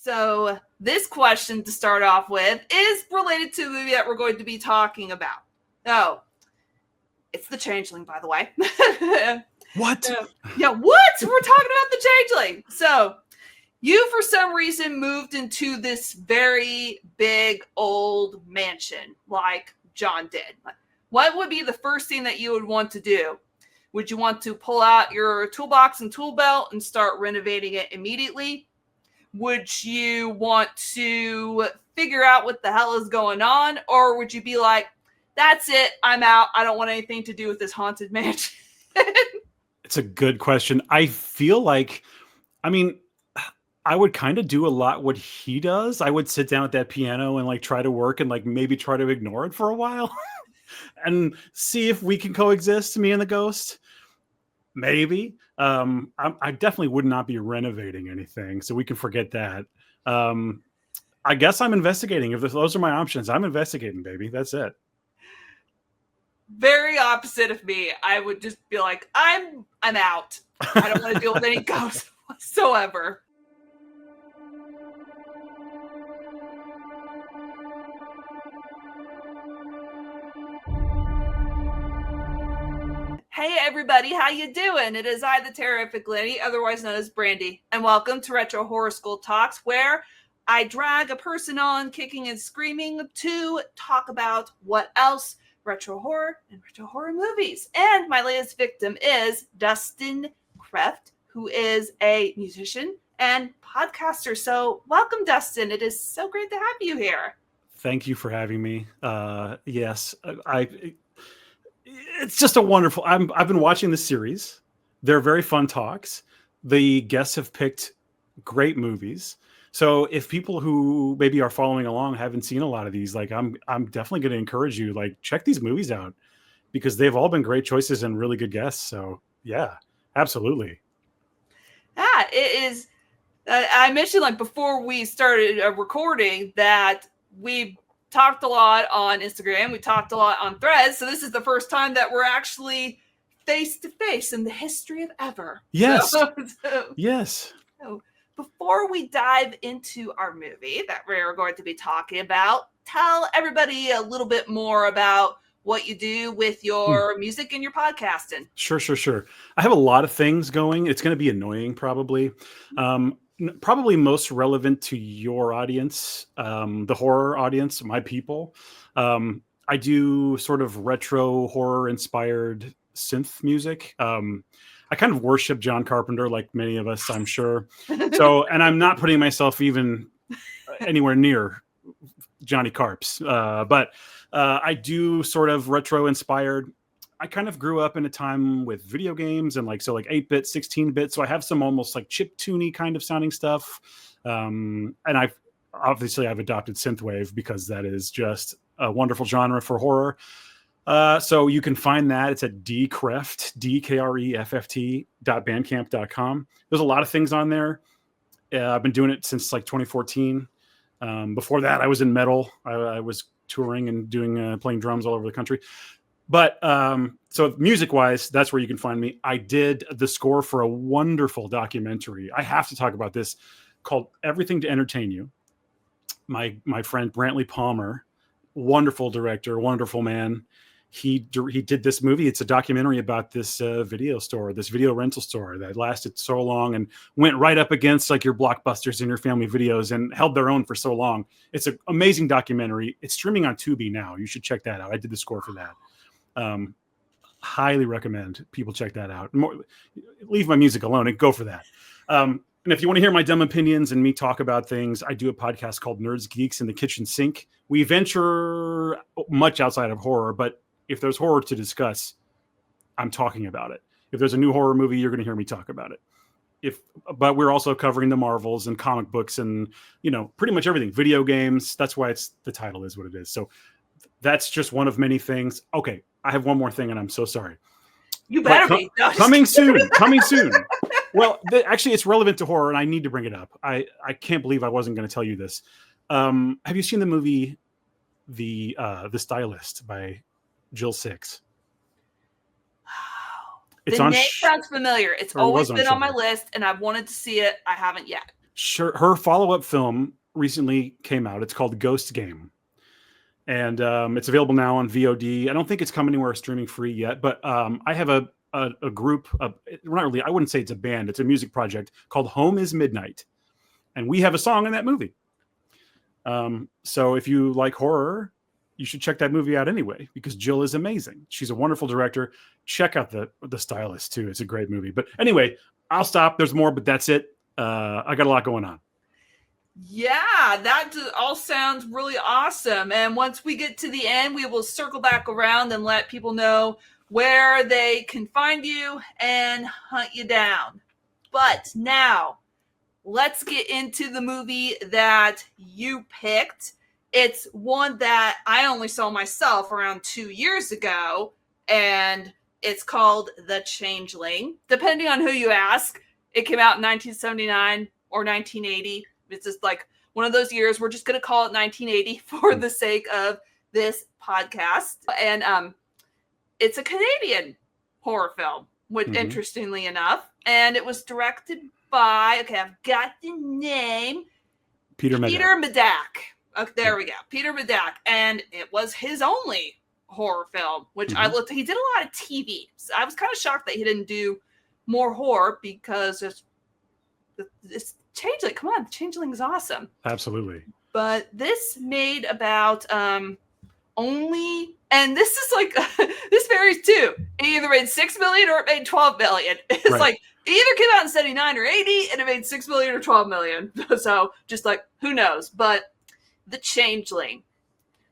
So this question to start off with is related to the movie that we're going to be talking about. Oh, it's The Changeling, by the way. What? Yeah, what? We're talking about The Changeling. So you, for some reason, moved into this very big old mansion like John did. What would be the first thing that you would want to do? Would you want to pull out your toolbox and tool belt and start renovating it immediately? Would you want to figure out what the hell is going on? Or would you be like, that's it, I'm out, I don't want anything to do with this haunted mansion? It's a good question. I feel like, I would kind of do a lot what he does. I would sit down at that piano and try to work and maybe try to ignore it for a while and see if we can coexist, me and the ghost. Maybe. I definitely would not be renovating anything, so we can forget that. I guess I'm investigating. If those are my options, I'm investigating, baby. That's it. Very opposite of me. I would just be like, I'm out. I don't want to deal with any ghosts whatsoever. Hey everybody, how you doing? It is I, the Terrorific Lady, otherwise known as Brandy, and welcome to Retro Horror School Talks, where I drag a person on kicking and screaming to talk about what else retro horror and retro horror movies. And my latest victim is Dustin Krefft, who is a musician and podcaster. So welcome, Dustin. It is so great to have you here. Thank you for having me. Yes, it's just a wonderful. I've been watching this series. They're very fun talks. The guests have picked great movies. So if people who maybe are following along haven't seen a lot of these, I'm definitely going to encourage you, check these movies out because they've all been great choices and really good guests. So yeah, absolutely. Yeah, it is. I mentioned before we started recording that we talked a lot on Instagram. We talked a lot on Threads. So this is the first time that we're actually face to face in the history of ever. Yes. Yes. So before we dive into our movie that we're going to be talking about, tell everybody a little bit more about what you do with your music and your podcasting. Sure. I have a lot of things going. It's going to be annoying, probably. Probably most relevant to your audience, the horror audience, my people. I do sort of retro horror inspired synth music. I kind of worship John Carpenter, like many of us, I'm sure. So, and I'm not putting myself even anywhere near Johnny Carps, but I do sort of retro inspired. I kind of grew up in a time with video games and 8-bit, 16-bit. So I have some almost chiptune-y kind of sounding stuff. And I've adopted synthwave because that is just a wonderful genre for horror. So you can find that. It's at dkreft, DKREFFT.bandcamp.com. There's a lot of things on there. I've been doing it since 2014. Before that, I was in metal. I was touring and playing drums all over the country. But so music-wise, that's where you can find me. I did the score for a wonderful documentary. I have to talk about this, called Everything to Entertain You. My friend Brantley Palmer, wonderful director, wonderful man. He did this movie. It's a documentary about this video rental store that lasted so long and went right up against your Blockbusters and your family videos and held their own for so long. It's an amazing documentary. It's streaming on Tubi now. You should check that out. I did the score for that. Highly recommend people check that out. Leave my music alone and go for that. And if you want to hear my dumb opinions and me talk about things, I do a podcast called Nerds, Geeks in the Kitchen Sink. We venture much outside of horror, but if there's horror to discuss, I'm talking about it. If there's a new horror movie, you're going to hear me talk about it. But we're also covering the Marvels and comic books and, pretty much everything. Video games. That's why the title is what it is. So that's just one of many things. Okay, I have one more thing, and I'm so sorry. You better be. Coming soon. Well, actually, it's relevant to horror, and I need to bring it up. I can't believe I wasn't going to tell you this. Have you seen the movie The Stylist by Jill Six? The name sounds familiar. It's always been on my list, and I've wanted to see it. I haven't yet. Sure, her follow-up film recently came out. It's called Ghost Game, and it's available now on VOD. I don't think it's come anywhere streaming free yet, but I have a group of, not really, I wouldn't say it's a band, it's a music project called Home is Midnight, and we have a song in that movie. So if you like horror, you should check that movie out anyway, because Jill is amazing. She's a wonderful director. Check out the stylist too. It's a great movie. But anyway, I'll stop. There's more, but that's it. I got a lot going on. Yeah, that all sounds really awesome. And once we get to the end, we will circle back around and let people know where they can find you and hunt you down. But now, let's get into the movie that you picked. It's one that I only saw myself around 2 years ago, and it's called The Changeling. Depending on who you ask, it came out in 1979 or 1980. It's just like one of those years. We're just going to call it 1980 for the sake of this podcast. And it's a Canadian horror film, which interestingly enough, and it was directed by, okay, I've got the name, Peter Medak. Okay, there we go. Peter Medak. And it was his only horror film, which I looked, he did a lot of TV. So I was kind of shocked that he didn't do more horror, because it's Changeling. Come on, Changeling is awesome. Absolutely. But this made about only, and this is like, this varies too. It either made 6 million or it made 12 million. It's right. Like, it either came out in 79 or 80 and it made 6 million or 12 million. So just like, who knows? But The Changeling,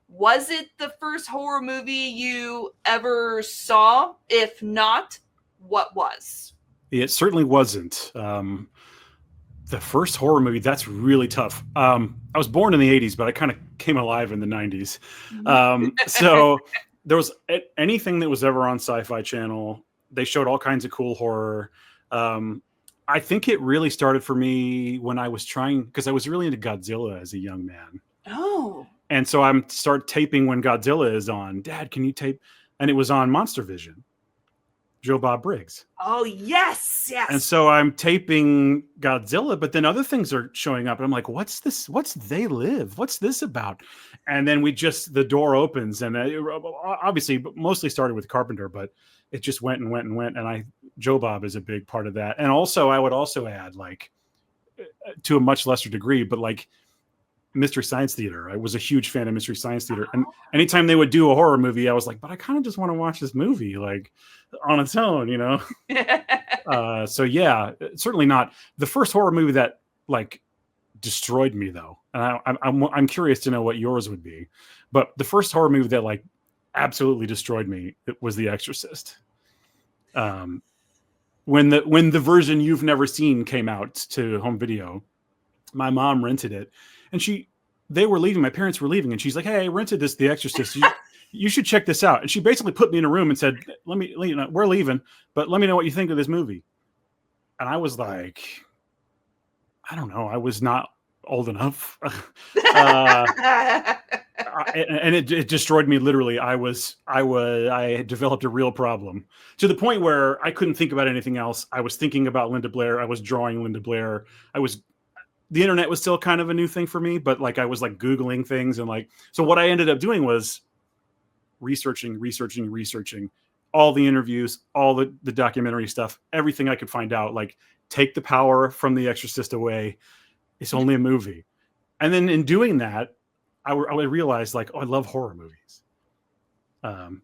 was it the first horror movie you ever saw? If not, what was? It certainly wasn't. The first horror movie, that's really tough. I was born in the 80s, but I kind of came alive in the 90s. So there was anything that was ever on Sci-Fi Channel. They showed all kinds of cool horror. I think it really started for me when I was because I was really into Godzilla as a young man. Oh. And so I'm start taping when Godzilla is on. Dad, can you tape? And it was on Monster Vision. Joe Bob Briggs. Oh, yes, yes. And so I'm taping Godzilla, but then other things are showing up. And I'm like, what's this? What's They Live? What's this about? And then the door opens, and obviously mostly started with Carpenter, but it just went and went and went. And Joe Bob is a big part of that. And also, I would also add, like, to a much lesser degree, but like Mystery Science Theater. I was a huge fan of Mystery Science Theater. And anytime they would do a horror movie, I was like, but I kind of just want to watch this movie, like, on its own, you know? So yeah, certainly not the first horror movie that like destroyed me, though. And I'm curious to know what yours would be. But the first horror movie that like absolutely destroyed me, it was The Exorcist. When the version you've never seen came out to home video, my mom rented it, and they were leaving. My parents were leaving, and she's like, "Hey, I rented this The Exorcist. You should check this out." And she basically put me in a room and said, we're leaving, but let me know what you think of this movie. And I was like, I don't know. I was not old enough. And it destroyed me. Literally. I had developed a real problem, to the point where I couldn't think about anything else. I was thinking about Linda Blair. I was drawing Linda Blair. The internet was still kind of a new thing for me, but like I was like Googling things, and like, so what I ended up doing was researching all the interviews, all the documentary stuff, everything I could find out, like, take the power from The Exorcist away. It's only a movie. And then in doing that, I realized, like, oh, I love horror movies. And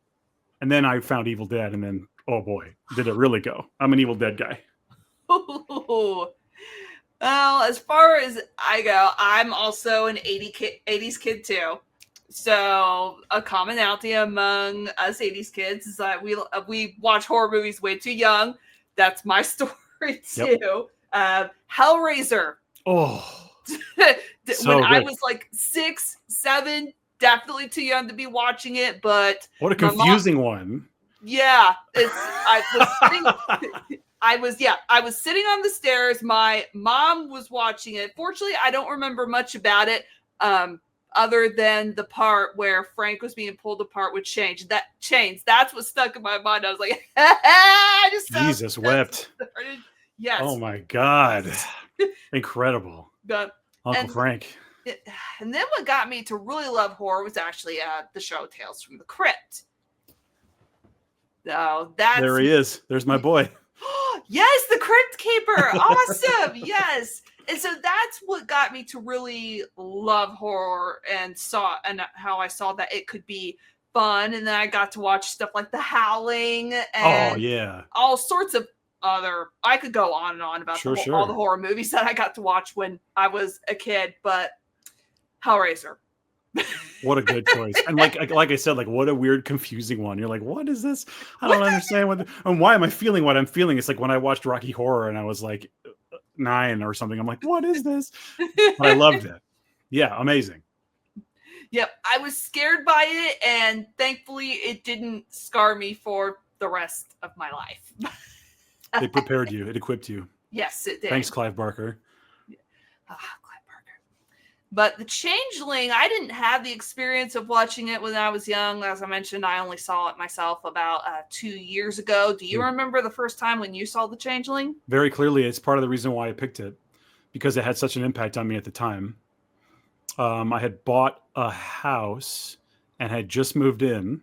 then I found Evil Dead, and then, oh boy, did it really go. I'm an Evil Dead guy. Well, as far as I go, I'm also an 80s kid too. So a commonality among us 80s kids is that we watch horror movies way too young. That's my story too. Yep. Hellraiser. Oh, so when I was like 6, 7, definitely too young to be watching it. But what a confusing one. Yeah, I was sitting on the stairs. My mom was watching it. Fortunately, I don't remember much about it, other than the part where Frank was being pulled apart with chains. That's what stuck in my mind. I was like, I just Jesus wept. Yes. Oh my God. Incredible. But Uncle and Frank. and then what got me to really love horror was actually the show Tales from the Crypt. So that's There he is. There's my boy. yes, the Crypt Keeper. Awesome. Yes. And so that's what got me to really love horror and how I saw that it could be fun. And then I got to watch stuff like The Howling and Oh yeah. all sorts of other. I could go on and on about all the horror movies that I got to watch when I was a kid, but Hellraiser. What a good choice. And like I said, like what a weird, confusing one. You're like, what is this? I don't understand and why am I feeling what I'm feeling? It's like when I watched Rocky Horror and I was like 9 or something. I'm like, what is this? But I loved it. Yeah, amazing. Yep, I was scared by it, and thankfully it didn't scar me for the rest of my life. It prepared you. It equipped you. Yes, it did. Thanks, Clive Barker. Clive Barker. But The Changeling, I didn't have the experience of watching it when I was young. As I mentioned, I only saw it myself about 2 years ago. Do you remember the first time when you saw The Changeling? Very clearly. It's part of the reason why I picked it, because it had such an impact on me at the time. I had bought a house and had just moved in,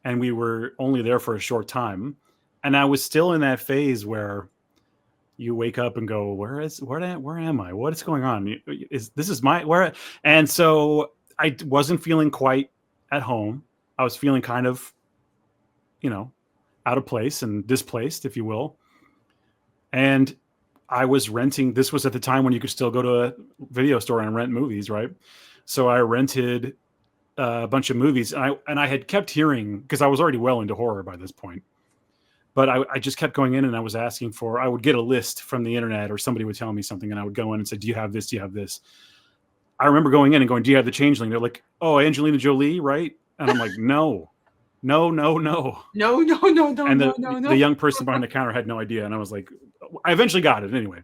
and we were only there for a short time. And I was still in that phase where you wake up and go, where am I? What is going on? And so I wasn't feeling quite at home. I was feeling kind of, out of place and displaced, if you will. And I was renting. This was at the time when you could still go to a video store and rent movies, right? So I rented a bunch of movies, and I had kept hearing, because I was already well into horror by this point. But I just kept going in and I was asking I would get a list from the internet, or somebody would tell me something and I would go in and say, do you have this? Do you have this? I remember going in and going, do you have The Changeling? They're like, oh, Angelina Jolie, right? And I'm like, no. No. And the young person behind the counter had no idea. And I was like, I eventually got it anyway.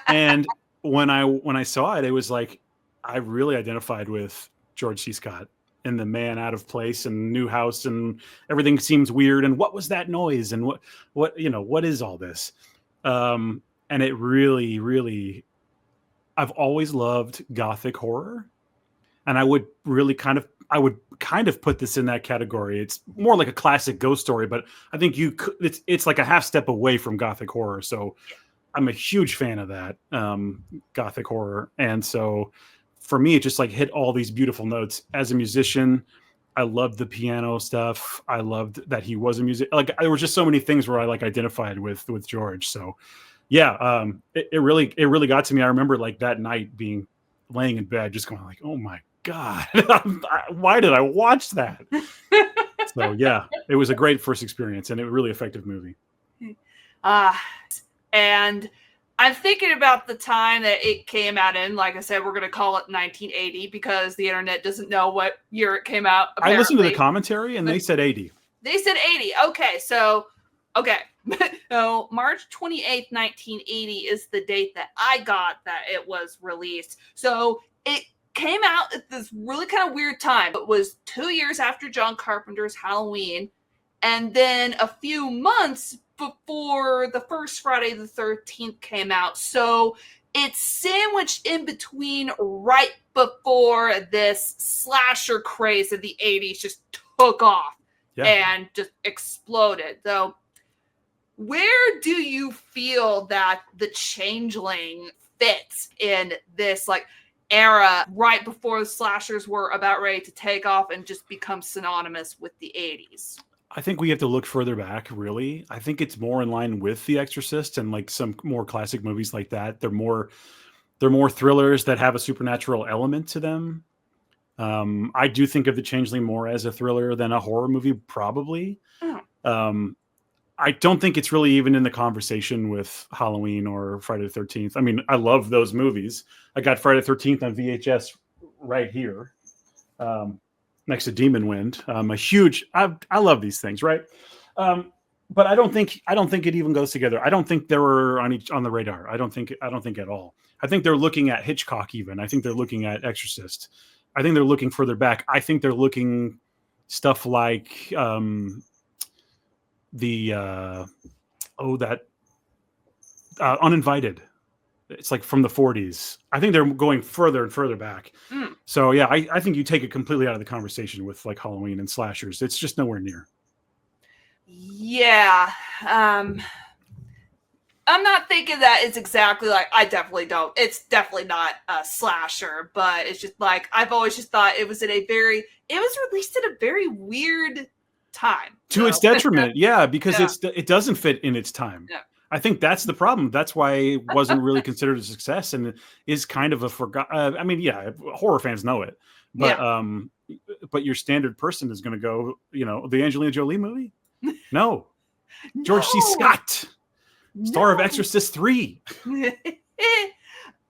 And when I saw it, it was like, I really identified with George C. Scott and the man out of place and new house and everything seems weird. And what was that noise? And what is all this? And it really, really, I've always loved Gothic horror. And I would kind of put this in that category. It's more like a classic ghost story, but I think it's like a half step away from Gothic horror. So I'm a huge fan of that Gothic horror. And so for me, it just like hit all these beautiful notes. As a musician, I loved the piano stuff. I loved that he was a musician. Like there were just so many things where I like identified with George. So yeah, it really got to me. I remember like that night being laying in bed, just going like, oh my God, why did I watch that? So yeah, it was a great first experience and a really effective movie. And I'm thinking about the time that it came out in. Like I said, we're going to call it 1980 because the internet doesn't know what year it came out. Apparently. I listened to the commentary and they said 80. They said 80. Okay. So March 28th, 1980 is the date that I got that it was released. So it came out at this really kind of weird time. It was 2 years after John Carpenter's Halloween, and then a few months before the first Friday the 13th came out. So it's sandwiched in between right before this slasher craze of the 80s just took off and just exploded. So where do you feel that The Changeling fits in this like era right before the slashers were about ready to take off and just become synonymous with the 80s? I think we have to look further back, really. I think it's more in line with The Exorcist and like some more classic movies like that. They're more thrillers that have a supernatural element to them. I do think of The Changeling more as a thriller than a horror movie, probably. I don't think it's really even in the conversation with Halloween or Friday the 13th. I mean, I love those movies. I got Friday the 13th on VHS right here. Next to Demon Wind. I love these things, right? But I don't think it even goes together. I don't think they were on the radar. I don't think at all. I think they're looking at Hitchcock even. I think they're looking at Exorcist. I think they're looking further back. I think they're looking stuff like Uninvited. It's like from the 40s. I think they're going further and further back. So yeah, I think you take it completely out of the conversation with like Halloween and slashers. It's just nowhere near. Yeah. I'm not thinking that it's exactly like, I definitely don't. It's definitely not a slasher, but it's just like, I've always just thought it was it was released at a very weird time. To its detriment. Yeah, because Yeah. it doesn't fit in its time. Yeah. I think that's the problem. That's why it wasn't really considered a success and is kind of a I mean, yeah, horror fans know it, but but your standard person is going to go, you know, the Angelina Jolie movie? No. George C. Scott, star of Exorcist 3.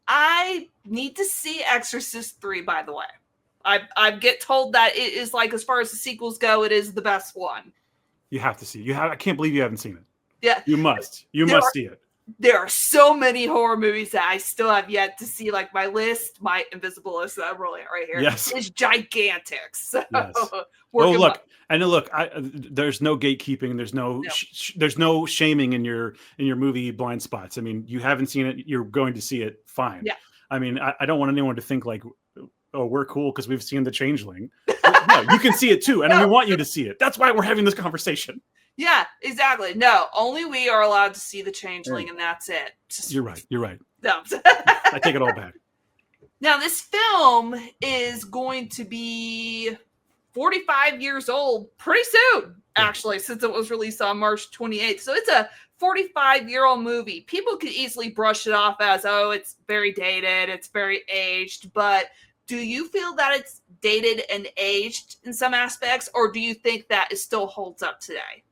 I need to see Exorcist 3, by the way. I get told that it is like, as far as the sequels go, it is the best one. You have to see. I can't believe you haven't seen it. Yeah. You must. You must see it. There are so many horror movies that I still have yet to see. Like my list, my invisible list that I'm rolling out right here is gigantic. So look, there's no gatekeeping. There's no shaming in your movie blind spots. I mean, you haven't seen it. You're going to see it. Fine. Yeah. I mean, I don't want anyone to think like, oh, we're cool because we've seen The Changeling. No, you can see it too. And we want you to see it. That's why we're having this conversation. Yeah, exactly. No, only we are allowed to see The Changeling, and that's it. You're right. No. I take it all back. Now, this film is going to be 45 years old pretty soon, actually, since it was released on March 28th. So it's a 45-year-old movie. People could easily brush it off as, oh, it's very dated, it's very aged, but do you feel that it's dated and aged in some aspects, or do you think that it still holds up today?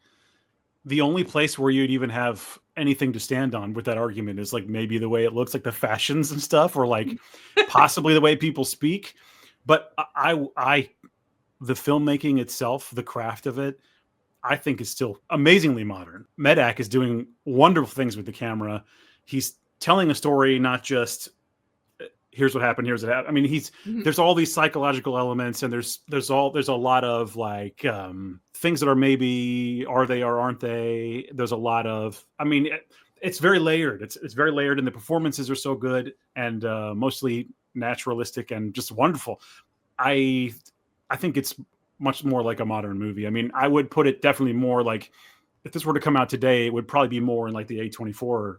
The only place where you'd even have anything to stand on with that argument is like maybe the way it looks, like the fashions and stuff, or like possibly the way people speak. But the filmmaking itself, the craft of it, I think is still amazingly modern. Medak is doing wonderful things with the camera. He's telling a story, not just here's what happened, here's what happened. I mean, there's all these psychological elements, and there's a lot of like things that are maybe are they or aren't they. There's a lot of, I mean, it's very layered. It's very layered, and the performances are so good and mostly naturalistic and just wonderful. I think it's much more like a modern movie. I mean, I would put it definitely more like, if this were to come out today, it would probably be more in like the A24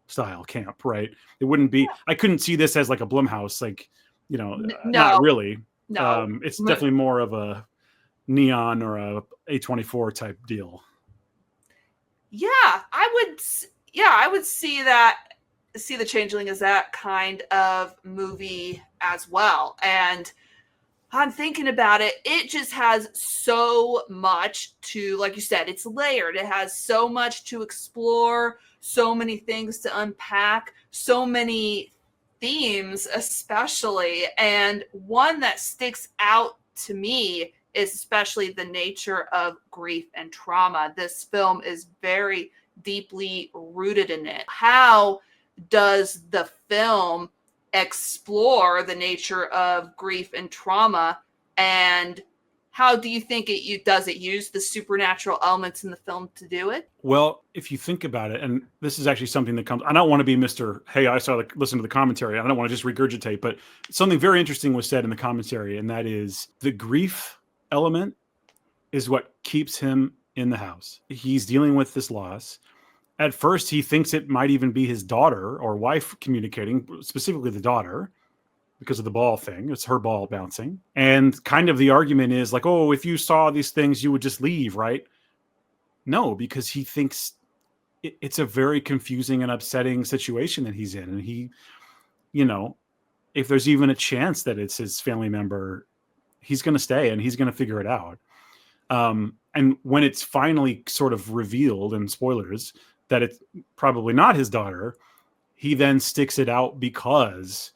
style camp, right? It wouldn't be, I couldn't see this as like a Blumhouse, like, you know, not really. No. It's definitely more of a Neon or a A24 type deal. Yeah, I would see The Changeling as that kind of movie as well. And I'm thinking about it, it just has so much to, like you said, it's layered. It has so much to explore, so many things to unpack, so many themes especially. And one that sticks out to me is especially the nature of grief and trauma. This film is very deeply rooted in it. How does the film explore the nature of grief and trauma, and how do you think does it use the supernatural elements in the film to do it? Well, if you think about it, and this is actually something that comes, I don't want to be Mr. Hey, I saw listen to the commentary. I don't want to just regurgitate, but something very interesting was said in the commentary, and that is the grief element is what keeps him in the house. He's dealing with this loss. At first, he thinks it might even be his daughter or wife communicating, specifically the daughter, because of the ball thing. It's her ball bouncing. And kind of the argument is like, oh, if you saw these things, you would just leave, right? No, because he thinks it's a very confusing and upsetting situation that he's in. And he, you know, if there's even a chance that it's his family member, he's going to stay and he's going to figure it out. And when it's finally sort of revealed, and spoilers, that it's probably not his daughter, he then sticks it out because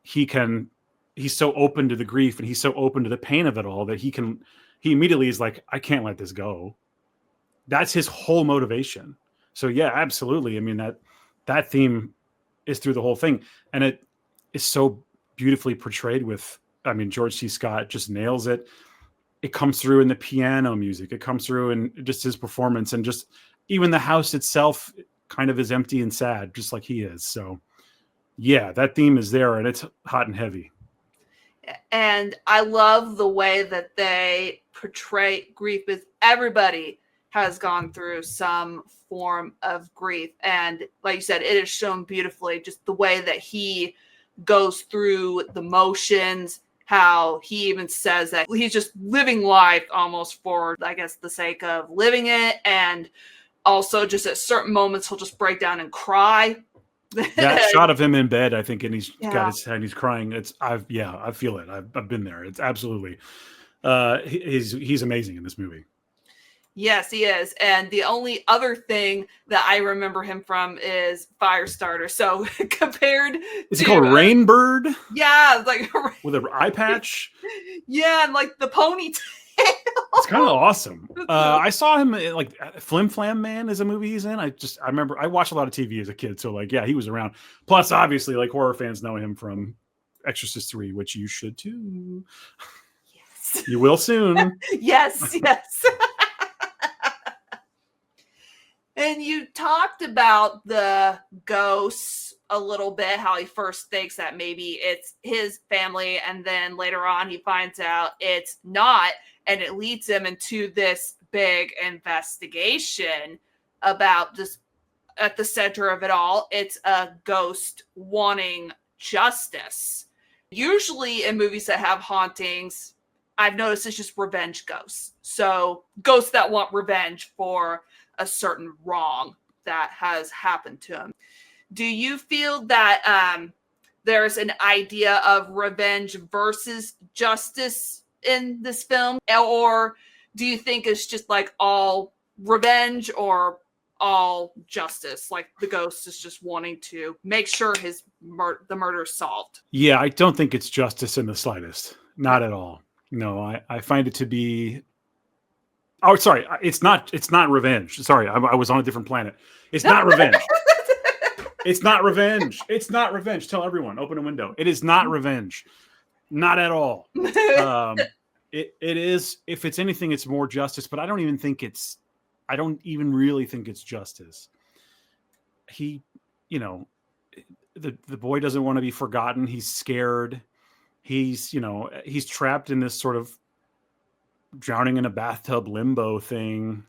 he's so open to the grief and he's so open to the pain of it all that he immediately is like, I can't let this go. That's his whole motivation. So yeah, absolutely. I mean, that theme is through the whole thing, and it is so beautifully portrayed with, I mean, George C. Scott just nails it. It comes through in the piano music. It comes through in just his performance, and just even the house itself kind of is empty and sad, just like he is. So Yeah, that theme is there, and it's hot and heavy. And I love the way that they portray grief, as everybody has gone through some form of grief. And like you said, it is shown beautifully, just the way that he goes through the motions, how he even says that he's just living life almost for, I guess, the sake of living it. And also just at certain moments, he'll just break down and cry. That shot of him in bed, I think, and he's Yeah. got his head, he's crying. I feel it. I've been there. It's absolutely, he's amazing in this movie. Yes, he is. And the only other thing that I remember him from is Firestarter. So compared Is it called Rainbird? Yeah, it's like With an eye patch? Yeah, and like the ponytail. It's kind of awesome. I saw him in, like, Flim Flam Man is a movie he's in. I remember I watched a lot of TV as a kid, so like, yeah, he was around. Plus, obviously, like, horror fans know him from Exorcist 3, which you should too. Yes. You will soon. Yes. And you talked about the ghosts a little bit, how he first thinks that maybe it's his family, and then later on he finds out it's not, and it leads him into this big investigation about just at the center of it all, it's a ghost wanting justice. Usually in movies that have hauntings, I've noticed it's just revenge ghosts. So ghosts that want revenge for a certain wrong that has happened to him. Do you feel that there's an idea of revenge versus justice in this film? Or do you think it's just like all revenge or all justice? Like the ghost is just wanting to make sure the murder is solved. Yeah, I don't think it's justice in the slightest. Not at all. No, I find it to be... Oh, sorry. It's not revenge. Sorry, I was on a different planet. It's not revenge. It's not revenge. It's not revenge. Tell everyone. Open a window. It is not revenge. Not at all. It is. If it's anything, it's more justice. But I don't even really think it's justice. He, the boy doesn't want to be forgotten. He's scared. He's trapped in this sort of drowning in a bathtub limbo thing.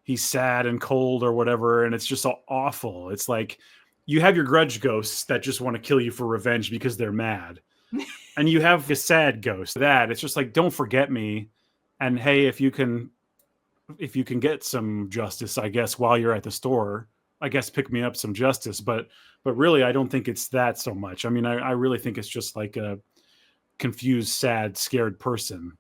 He's sad and cold or whatever, and it's just awful. It's like you have your grudge ghosts that just want to kill you for revenge because they're mad. And you have a sad ghost that it's just like, don't forget me. And hey, if you can get some justice, I guess, while you're at the store, I guess pick me up some justice. But really, I don't think it's that so much. I mean, I really think it's just like a confused, sad, scared person,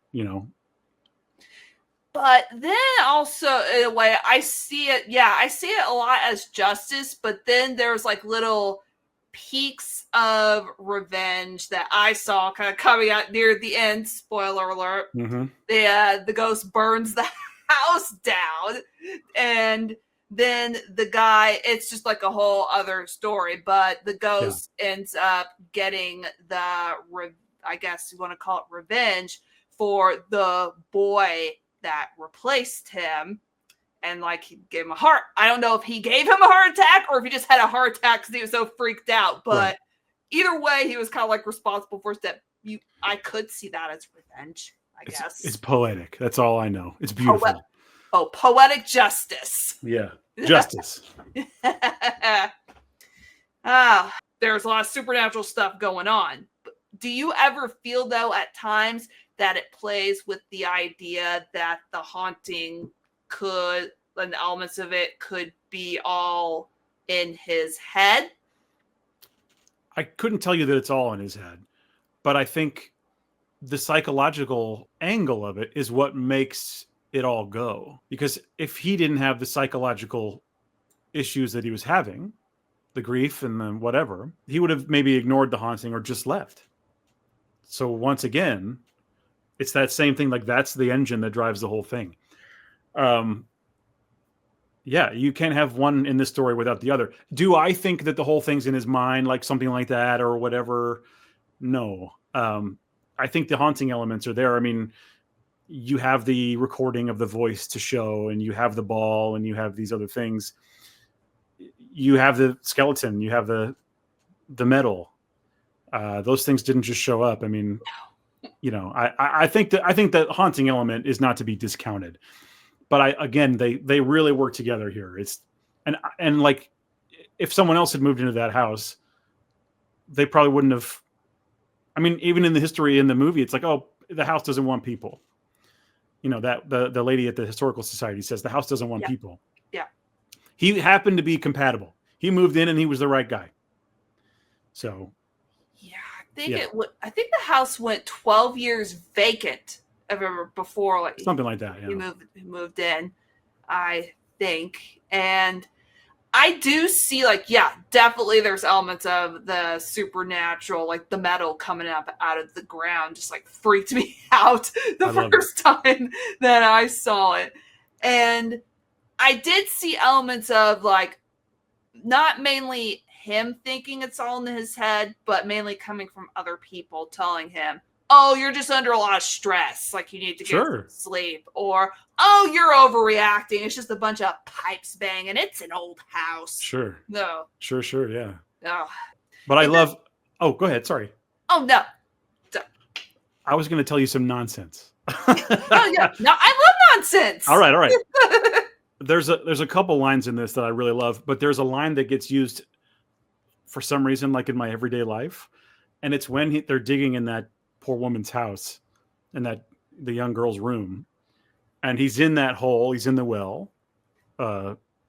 But then also, in a way, I see it a lot as justice, but then there's like little peaks of revenge that I saw kind of coming out near the end. Spoiler alert. Mm-hmm. The ghost burns the house down, and then the guy, it's just like a whole other story, but the ghost ends up getting I guess you want to call it revenge for the boy that replaced him, and like he gave him a heart. I don't know if he gave him a heart attack or if he just had a heart attack because he was so freaked out. But either way, he was kind of like responsible for that. I could see that as revenge. I guess it's poetic. That's all I know. It's beautiful. Poetic justice. Yeah, justice. There's a lot of supernatural stuff going on. Do you ever feel, though, at times that it plays with the idea that the haunting and the elements of it could be all in his head? I couldn't tell you that it's all in his head, but I think the psychological angle of it is what makes it all go. Because if he didn't have the psychological issues that he was having, the grief and the whatever, he would have maybe ignored the haunting or just left. So once again, it's that same thing. Like that's the engine that drives the whole thing. Yeah, you can't have one in this story without the other. Do I think that the whole thing's in his mind, like something like that or whatever? No. I think the haunting elements are there. I mean, you have the recording of the voice to show, and you have the ball, and you have these other things. You have the skeleton, you have the the metal, those things didn't just show up. I mean, you know, I think that haunting element is not to be discounted, but they really work together here. It's and like if someone else had moved into that house, they probably wouldn't have. I mean, even in the history in the movie, it's like, oh, the house doesn't want people. You know, that the lady at the historical society says the house doesn't want people. Yeah. He happened to be compatible. He moved in and he was the right guy. So yeah, I think the house went 12 years vacant before like something like that. Yeah. He moved in, I think. And I do see like, yeah, definitely there's elements of the supernatural, like the metal coming up out of the ground just like freaked me out the first time that I saw it. And I did see elements of like not mainly him thinking it's all in his head, but mainly coming from other people telling him, oh, you're just under a lot of stress. Like you need to get some sleep. Or, oh, you're overreacting. It's just a bunch of pipes banging. It's an old house. Sure. No. Sure. Yeah. Oh. But I love... Oh, go ahead. Sorry. Oh, no. I was going to tell you some nonsense. Oh, yeah. No, I love nonsense. All right. There's a couple lines in this that I really love, but there's a line that gets used for some reason, like in my everyday life. And it's when they're digging in that poor woman's house and the young girl's room, and he's in that hole, he's in the well.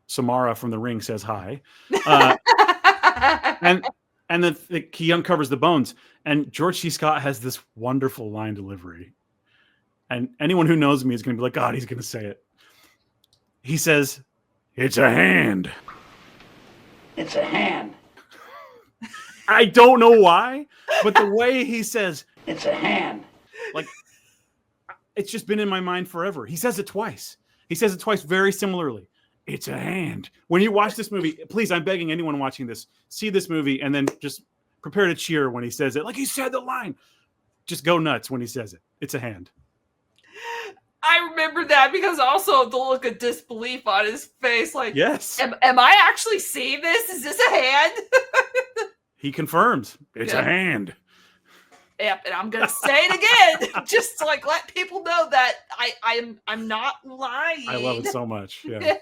Samara from The Ring says hi, and then he uncovers the bones, and George C. Scott has this wonderful line delivery, and anyone who knows me is going to be like, God, he's going to say it. He says, "It's a hand." It's a hand. I don't know why, but the way he says, it's a hand. Like, it's just been in my mind forever. He says it twice. He says it twice very similarly. It's a hand. When you watch this movie, please, I'm begging anyone watching this, see this movie and then just prepare to cheer when he says it. Like he said the line. Just go nuts when he says it. It's a hand. I remember that because also the look of disbelief on his face. Like, yes. Am I actually seeing this? Is this a hand? He confirms it's a hand. Yep, and I'm gonna say it again, just to like let people know that I'm not lying. I love it so much. Yeah.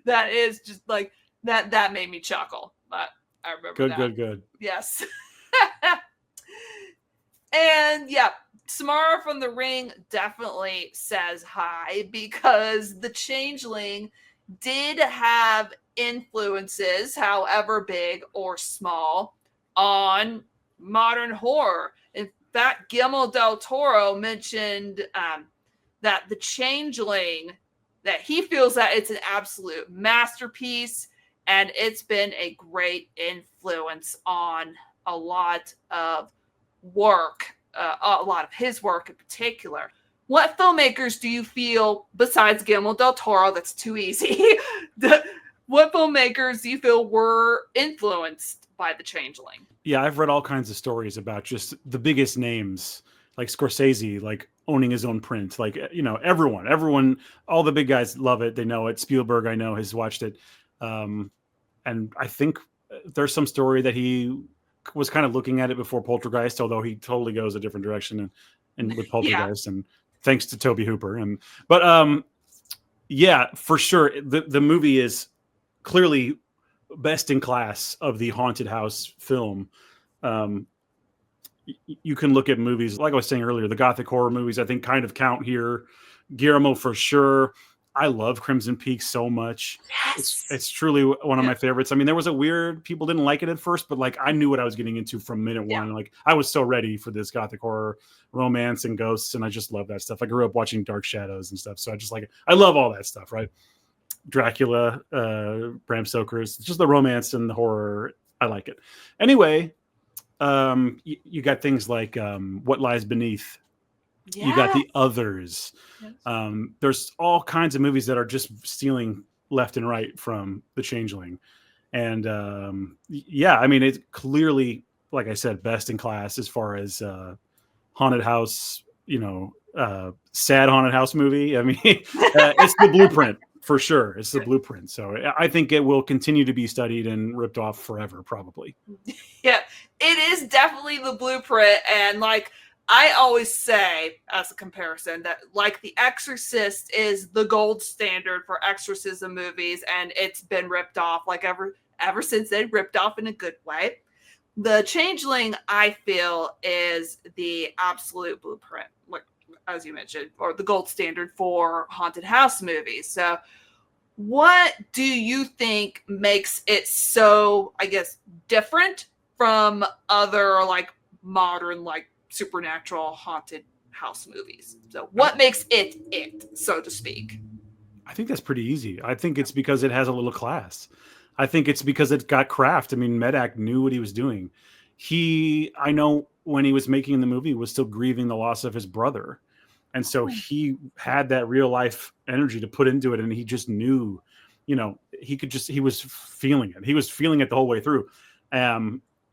That is just like that made me chuckle. But I remember that. Good. Yes. And yeah, Samara from The Ring definitely says hi because the Changeling did have influences, however big or small, on modern horror. In fact, Guillermo del Toro mentioned that the Changeling, that he feels that it's an absolute masterpiece and it's been a great influence on a lot of work, a lot of his work in particular. What filmmakers do you feel, besides Guillermo del Toro, that's too easy, what filmmakers do you feel were influenced by the Changeling? Yeah, I've read all kinds of stories about just the biggest names, like Scorsese, like owning his own print. Like, you know, everyone, all the big guys love it. They know it. Spielberg, I know, has watched it. And I think there's some story that he was kind of looking at it before Poltergeist, although he totally goes a different direction and with Poltergeist, and thanks to Tobe Hooper. But yeah, for sure, the movie is clearly best in class of the haunted house film. You can look at movies, like I was saying earlier, the Gothic horror movies, I think kind of count here. Guillermo for sure. I love Crimson Peak so much. Yes. It's truly one of my favorites. I mean, there was a weird, people didn't like it at first, but like I knew what I was getting into from minute one. Like I was so ready for this Gothic horror, romance and ghosts, and I just love that stuff. I grew up watching Dark Shadows and stuff, so I just like it. I love all that stuff, right? Dracula, Bram Stoker's, just the romance and the horror. I like it. Anyway, you got things like What Lies Beneath. Yeah. You got The Others. Yes. There's all kinds of movies that are just stealing left and right from the Changeling. And yeah, I mean, it's clearly, like I said, best in class as far as haunted house, sad haunted house movie. I mean, it's the blueprint For sure. It's the blueprint. So I think it will continue to be studied and ripped off forever, probably. Yeah, it is definitely the blueprint. And like I always say as a comparison that like The Exorcist is the gold standard for exorcism movies, and it's been ripped off like ever since they ripped off in a good way. The Changeling, I feel, is the absolute blueprint, like as you mentioned, or the gold standard for haunted house movies. So what do you think makes it so, I guess, different from other like modern, like supernatural haunted house movies? So what makes it, so to speak? I think that's pretty easy. I think it's because it has a little class. I think it's because it got Krefft. I mean, Medak knew what he was doing. I know when he was making the movie, was still grieving the loss of his brother. And so he had that real life energy to put into it. And he just knew, he was feeling it. He was feeling it the whole way through.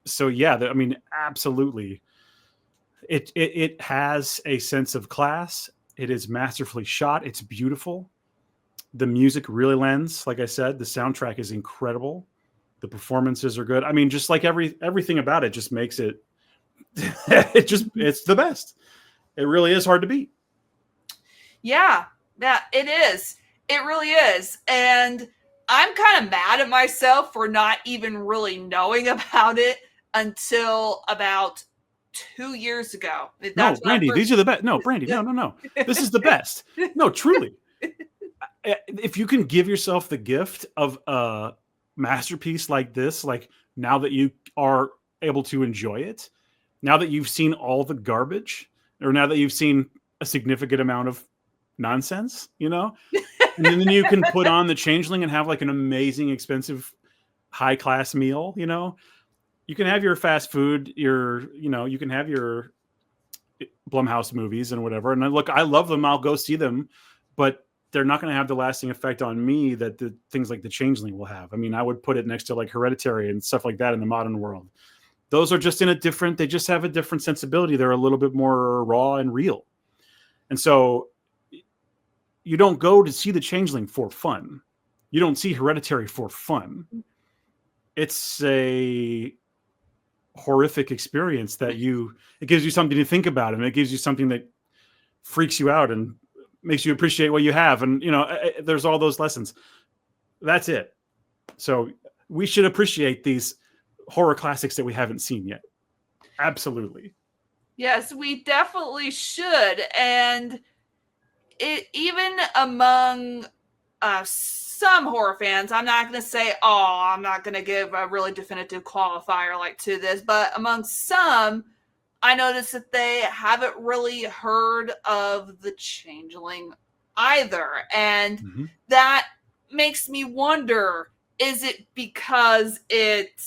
So yeah, I mean, absolutely. It has a sense of class. It is masterfully shot. It's beautiful. The music really lends. Like I said, the soundtrack is incredible. The performances are good. I mean, just like everything about it just makes it, it's the best. It really is hard to beat. Yeah, it is. It really is. And I'm kind of mad at myself for not even really knowing about it until about 2 years ago. No, Brandy, these are the best. No, Brandy, no. This is the best. No, truly. If you can give yourself the gift of a masterpiece like this, like now that you are able to enjoy it, now that you've seen all the garbage, or now that you've seen a significant amount of nonsense, and then you can put on the Changeling and have like an amazing, expensive, high class meal. You can have your fast food, you can have your Blumhouse movies and whatever. And look, I love them. I'll go see them, but they're not going to have the lasting effect on me that the things like the Changeling will have. I mean, I would put it next to like Hereditary and stuff like that in the modern world. Those are just they just have a different sensibility. They're a little bit more raw and real. And so you don't go to see the Changeling for fun. You don't see Hereditary for fun. It's a horrific experience that it gives you something to think about, and it gives you something that freaks you out and makes you appreciate what you have. And, there's all those lessons. That's it. So we should appreciate these horror classics that we haven't seen yet. Absolutely. Yes, we definitely should. And even among some horror fans, I'm not going to say, I'm not going to give a really definitive qualifier like to this, but among some, I noticed that they haven't really heard of the Changeling either. And that makes me wonder, is it because it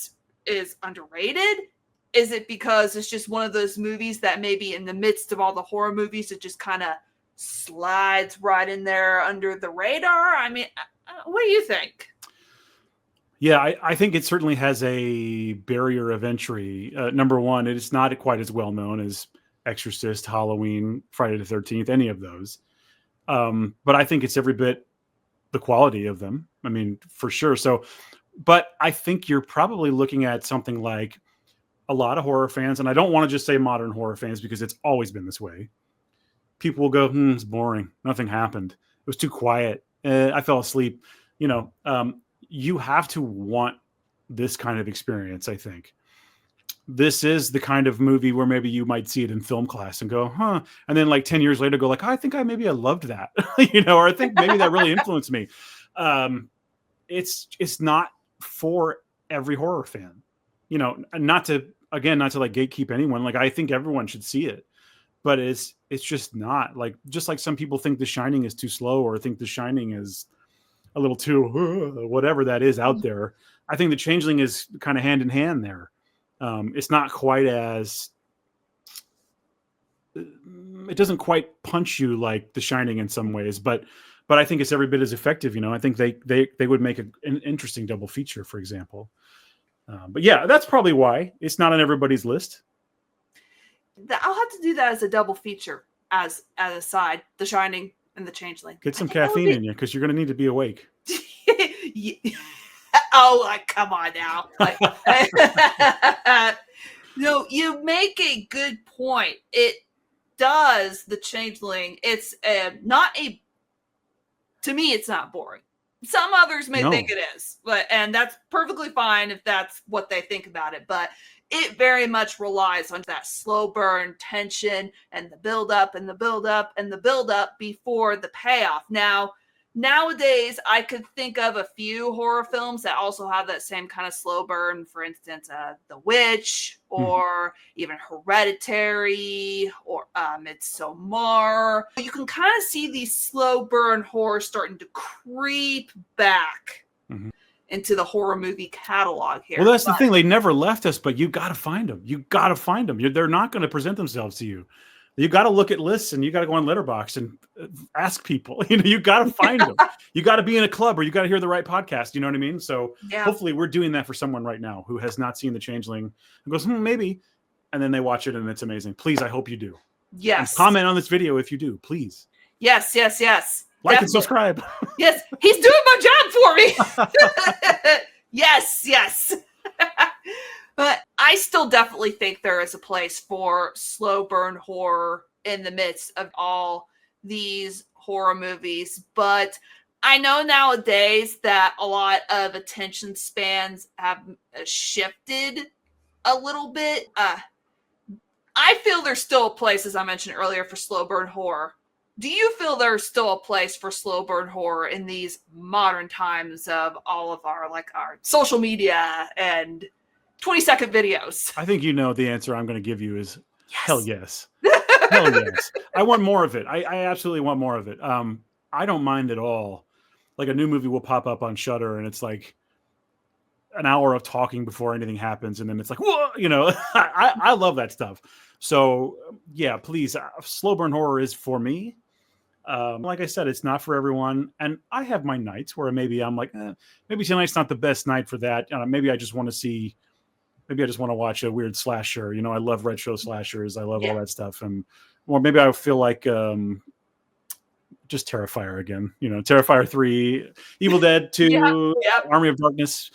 is underrated? Is it because it's just one of those movies that maybe in the midst of all the horror movies, it just kind of slides right in there under the radar? I mean, what do you think? Yeah, I think it certainly has a barrier of entry. Number one, it's not quite as well known as Exorcist, Halloween, Friday the 13th, any of those. But I think it's every bit the quality of them. I mean, for sure. So, but I think you're probably looking at something like a lot of horror fans, and I don't want to just say modern horror fans because it's always been this way. People will go, it's boring. Nothing happened. It was too quiet. I fell asleep. You have to want this kind of experience, I think. This is the kind of movie where maybe you might see it in film class and go, and then like 10 years later go like, I think I loved that, or I think maybe that really influenced me. It's not for every horror fan, not to like gatekeep anyone. Like I think everyone should see it, but it's just not like, just like some people think The Shining is too slow or think The Shining is a little too whatever that is out there. I think The Changeling is kind of hand in hand there. It's not quite as, it doesn't quite punch you like The Shining in some ways, but I think it's every bit as effective. I think they would make an interesting double feature, for example. But yeah, that's probably why it's not on everybody's list. I'll have to do that as a double feature as a side, The Shining in the Changeling. Get some I think that would caffeine be- in you because you're going to need to be awake. Oh, like, come on now. Like, no, you make a good point. It does, the Changeling. It's not a, to me, it's not boring. Some others may think it is, and that's perfectly fine if that's what they think about it. But it very much relies on that slow burn tension and the build up and the build up and the build up before the payoff. Now, nowadays, I could think of a few horror films that also have that same kind of slow burn. For instance, The Witch, or even Hereditary, or Midsommar. You can kind of see these slow burn horror starting to creep back into the horror movie catalog here. Well, that's the thing. They never left us, but you got to find them. You got to find them. They're not going to present themselves to you. You got to look at lists, and you got to go on Letterboxd and ask people. You got to find them. You got to be in a club, or you got to hear the right podcast. You know what I mean? So hopefully we're doing that for someone right now who has not seen The Changeling and goes, maybe. And then they watch it and it's amazing. Please, I hope you do. Yes. And comment on this video if you do, please. Yes. Like and subscribe. Yes, he's doing my job for me. Yes. But I still definitely think there is a place for slow burn horror in the midst of all these horror movies. But I know nowadays that a lot of attention spans have shifted a little bit. I feel there's still a place, as I mentioned earlier, for slow burn horror. Do you feel there's still a place for slow burn horror in these modern times of all of our social media and 20-second videos? I think the answer I'm going to give you is hell yes. Hell yes. I want more of it. I absolutely want more of it. I don't mind at all. Like a new movie will pop up on Shudder and it's like an hour of talking before anything happens. And then it's like, whoa, I love that stuff. So yeah, please. Slow burn horror is for me. Like I said, it's not for everyone. And I have my nights where maybe I'm like, maybe tonight's not the best night for that. Maybe I just want to watch a weird slasher. I love retro slashers. I love all that stuff. Or maybe I feel like just Terrifier again. Terrifier 3, Evil Dead 2, Army of Darkness.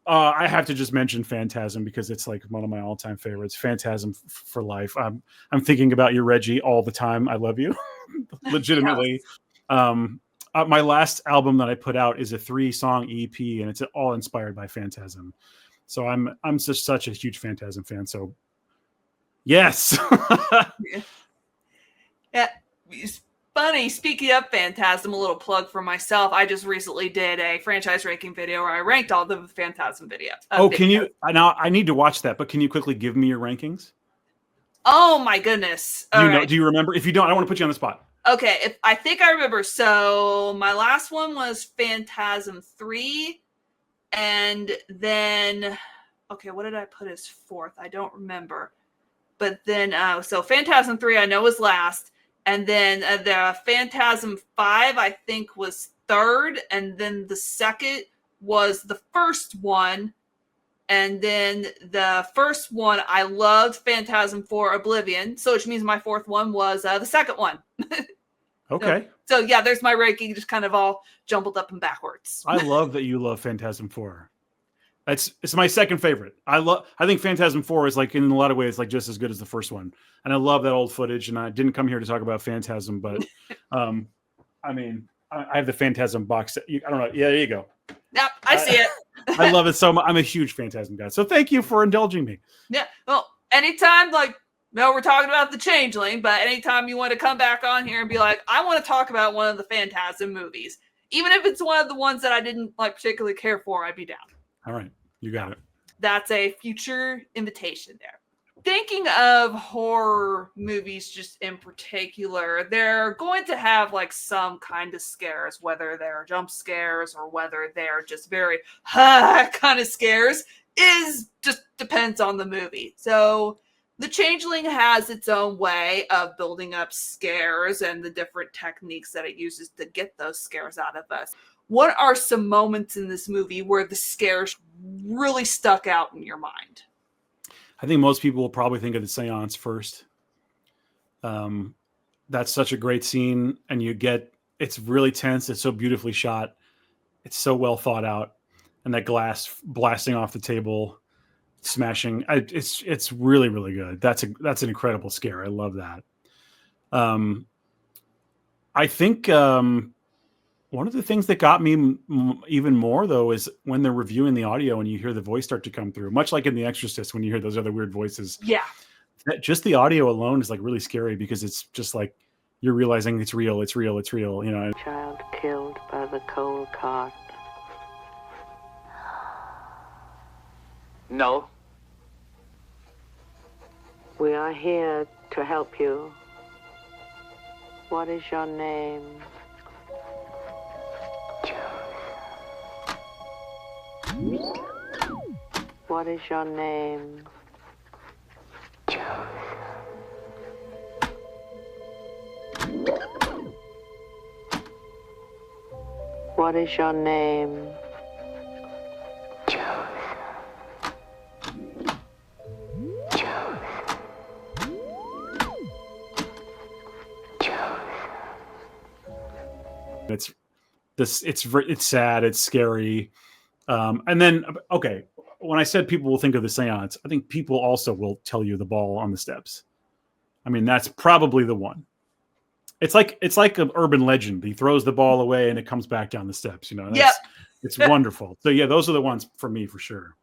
I have to just mention Phantasm because it's like one of my all-time favorites. Phantasm for life. I'm thinking about you, Reggie, all the time. I love you. Legitimately. My last album that I put out is a 3-song EP, and it's all inspired by Phantasm. So I'm just such a huge Phantasm fan. So yes. Yeah. It's funny. Speaking of Phantasm, a little plug for myself. I just recently did a franchise ranking video where I ranked all the Phantasm videos. Can you? Now I need to watch that, but can you quickly give me your rankings? Oh my goodness! Do you remember? If you don't, I don't want to put you on the spot. Okay, I think I remember. So my last one was Phantasm 3, and then what did I put as fourth? I don't remember. But then so Phantasm 3 I know was last, and then the Phantasm 5 I think was third, and then the second was the first one. And then the first one, I loved Phantasm 4 Oblivion, so which means my fourth one was the second one. Okay. So yeah, there's my ranking, just kind of all jumbled up and backwards. I love that you love Phantasm 4. It's my second favorite. I think Phantasm 4 is like in a lot of ways like just as good as the first one, and I love that old footage. And I didn't come here to talk about Phantasm, but I mean, I have the Phantasm box set. I don't know. Yeah, there you go. Yep, I see it. I love it so much. I'm a huge Phantasm guy. So thank you for indulging me. Yeah. Well, anytime, we're talking about the Changeling, but anytime you want to come back on here and be like, I want to talk about one of the Phantasm movies, even if it's one of the ones that I didn't particularly care for, I'd be down. All right. You got it. That's a future invitation there. Thinking of horror movies just in particular, they're going to have some kind of scares, whether they're jump scares or whether they're just very kind of scares, just depends on the movie. So The Changeling has its own way of building up scares and the different techniques that it uses to get those scares out of us. What are some moments in this movie where the scares really stuck out in your mind? I think most people will probably think of the seance first. That's such a great scene, and you get It's really tense. It's so beautifully shot. It's so well thought out, and that glass blasting off the table, smashing. It's really really good. That's an incredible scare. I love that. I think one of the things that got me even more though is when they're reviewing the audio and you hear the voice start to come through, much like in The Exorcist when you hear those other weird voices. Yeah. Just the audio alone is like really scary because it's just like you're realizing it's real, it's real, it's real. You know. Child killed by the coal cart. No. We are here to help you. What is your name? What is your name? What is your name? It's sad, it's scary. And then, okay, when I said people will think of the seance, I think people also will tell you the ball on the steps. I mean, that's probably the one. It's like an urban legend. He throws the ball away and it comes back down the steps. You know, it's wonderful. So yeah, those are the ones for me for sure.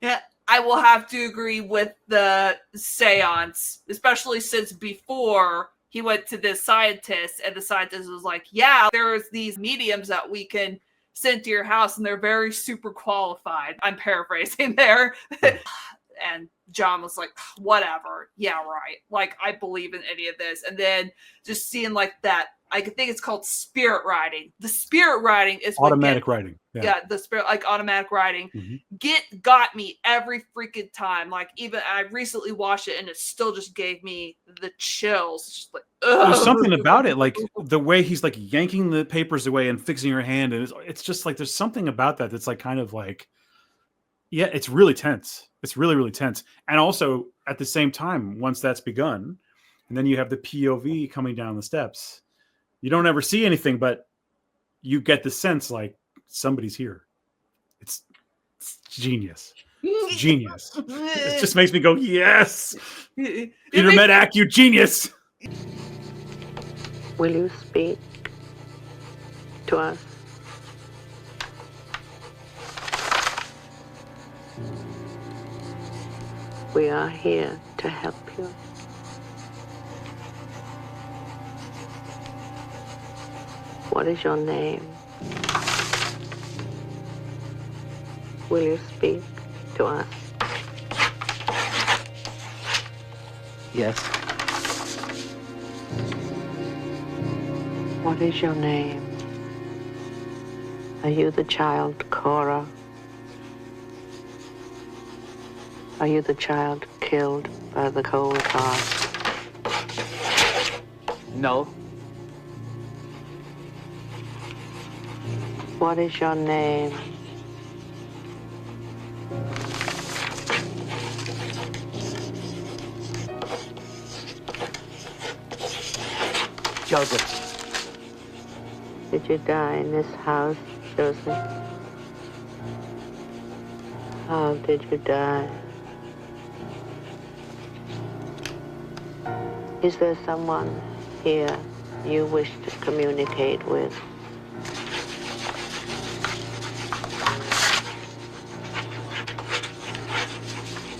Yeah, I will have to agree with the seance, especially since before he went to this scientist and the scientist was like, yeah, there's these mediums that we can send to your house and they're very super qualified. I'm paraphrasing there. And John was like, whatever. Yeah, right. Like, I believe in any of this. And then just seeing like that, I think it's called spirit riding. The spirit riding is automatic riding. Yeah, the spirit, like automatic riding, Mm-hmm. got me every freaking time. Like, even I recently watched it and it still just gave me the chills. It's just like, ugh. There's something about it, like the way he's like yanking the papers away and fixing her hand, and it's just like there's something about that that's like kind of like, yeah, it's really tense. It's really really tense, and also at the same time, once that's begun, and then you have the POV coming down the steps. You don't ever see anything, but you get the sense like somebody's here. It's genius. It's genius. It just makes me go, yes. Peter Medak, you genius. Will you speak to us? We are here to help you. What is your name? Will you speak to us? Yes. What is your name? Are you the child Cora? Are you the child killed by the coal cart? No. What is your name? Joseph. Did you die in this house, Joseph? How did you die? Is there someone here you wish to communicate with?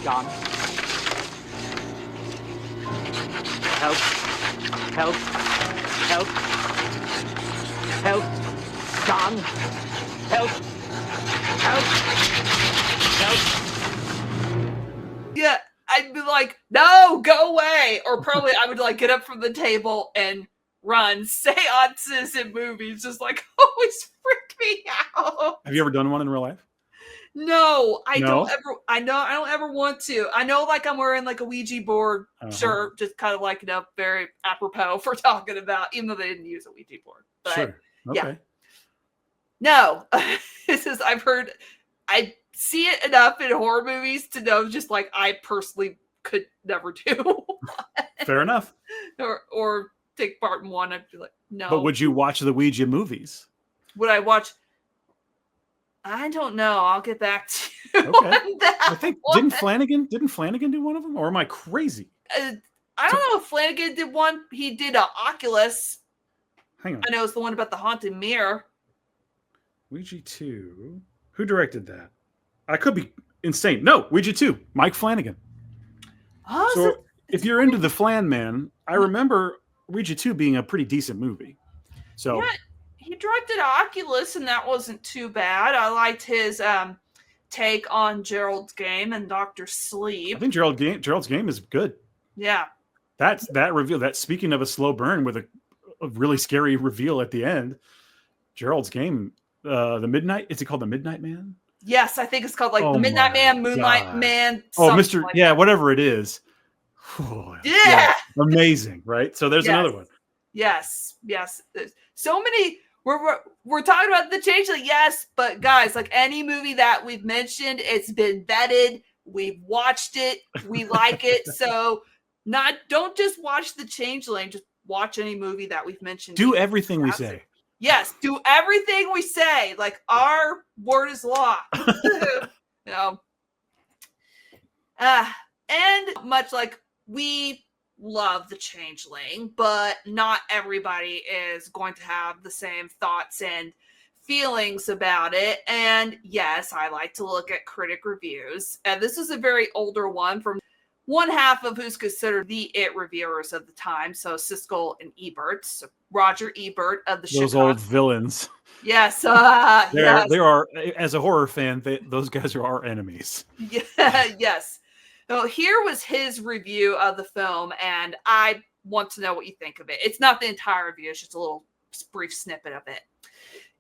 John. Help. Help. Help. Help. John. Help. Help. Help. Yeah, I'd be like, no, go away. Or probably I would like get up from the table and run. Seances in movies just like always freak me out. Have you ever done one in real life? No, I No? don't ever. I don't ever want to. I know, like I'm wearing like a Ouija board shirt, just kind of like, you know, very apropos for talking about, even though they didn't use a Ouija board. But Sure. Okay. no, this is, I've heard, I see it enough in horror movies to know just like I personally could never do. Fair enough. or take part in one. I'd be like, No. But would you watch the Ouija movies? Would I watch? I don't know. I'll get back to you Okay. on that. I think one. didn't Flanagan do one of them, or am I crazy? I don't know if Flanagan did one. He did Oculus. Hang on. I know it's the one about the haunted mirror. Ouija 2. Who directed that? I could be insane. No, Ouija 2. Mike Flanagan. Oh, So if you're into the Flan Man, I remember Ouija 2 being a pretty decent movie. So yeah, he directed Oculus, and that wasn't too bad. I liked his take on Gerald's Game and Dr. Sleep. I think Gerald's Game is good. Yeah. That reveal. That speaking of a slow burn with a really scary reveal at the end. Gerald's Game, the Midnight. Is it called the Midnight Man? Yes, I think it's called Oh the Midnight my Man, Moonlight God. Man. Oh, something Mr. like yeah, that. whatever it is. Oh, Yeah. Amazing, right? So there's Yes. another one. Yes. There's so many. We're talking about the Changeling, yes, but guys, like any movie that we've mentioned, it's been vetted. We've watched it. We like it. So don't just watch the Changeling. Just watch any movie that we've mentioned. Do everything we say. Yes, do everything we say. Like our word is law. And much like we love the Changeling, but not everybody is going to have the same thoughts and feelings about it. And yes, I like to look at critic reviews. And this is a very older one from one half of who's considered the it reviewers of the time. So Siskel and Ebert, so Roger Ebert of the Those Chicago. old villains. Yes, They are, as a horror fan, those guys are our enemies. Yeah, yes. So here was his review of the film, and I want to know what you think of it. It's not the entire review, it's just a little brief snippet of it.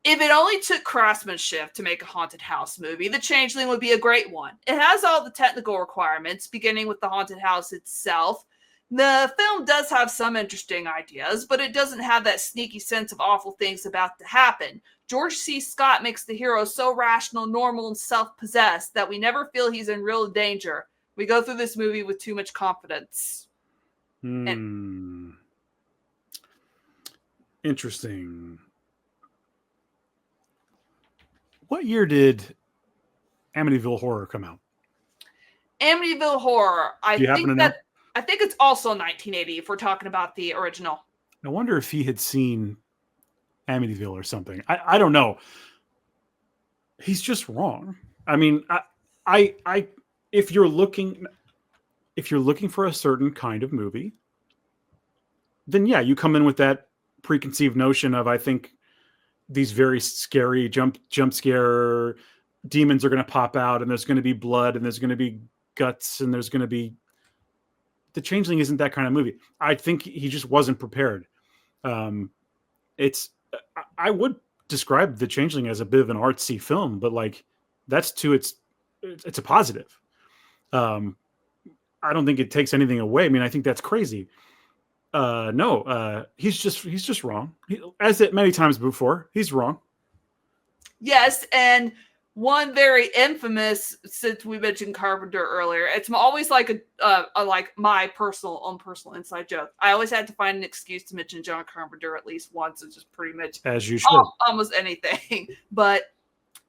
If it only took craftsmanship to make a haunted house movie, The Changeling would be a great one. It has all the technical requirements, beginning with the haunted house itself. The film does have some interesting ideas, but it doesn't have that sneaky sense of awful things about to happen. George C. Scott makes the hero so rational, normal, and self-possessed that we never feel he's in real danger. We go through this movie with too much confidence. Interesting. What year did Amityville Horror come out? Amityville Horror. Do you happen to know? I think it's also 1980 if we're talking about the original. I wonder if he had seen Amityville or something. I don't know. He's just wrong. I mean, if you're looking for a certain kind of movie, then yeah, you come in with that preconceived notion of, I think these very scary jump scare demons are going to pop out, and there's going to be blood, and there's going to be guts, and there's going to be. The Changeling isn't that kind of movie. I think he just wasn't prepared. I would describe The Changeling as a bit of an artsy film, but like that's it's a positive. I don't think it takes anything away. I mean, I think that's crazy. No, he's just wrong. As it many times before, he's wrong. Yes, and one very infamous, since we mentioned Carpenter earlier, it's always like a like my personal inside joke. I always had to find an excuse to mention John Carpenter at least once. It's just pretty much as you should, almost anything. But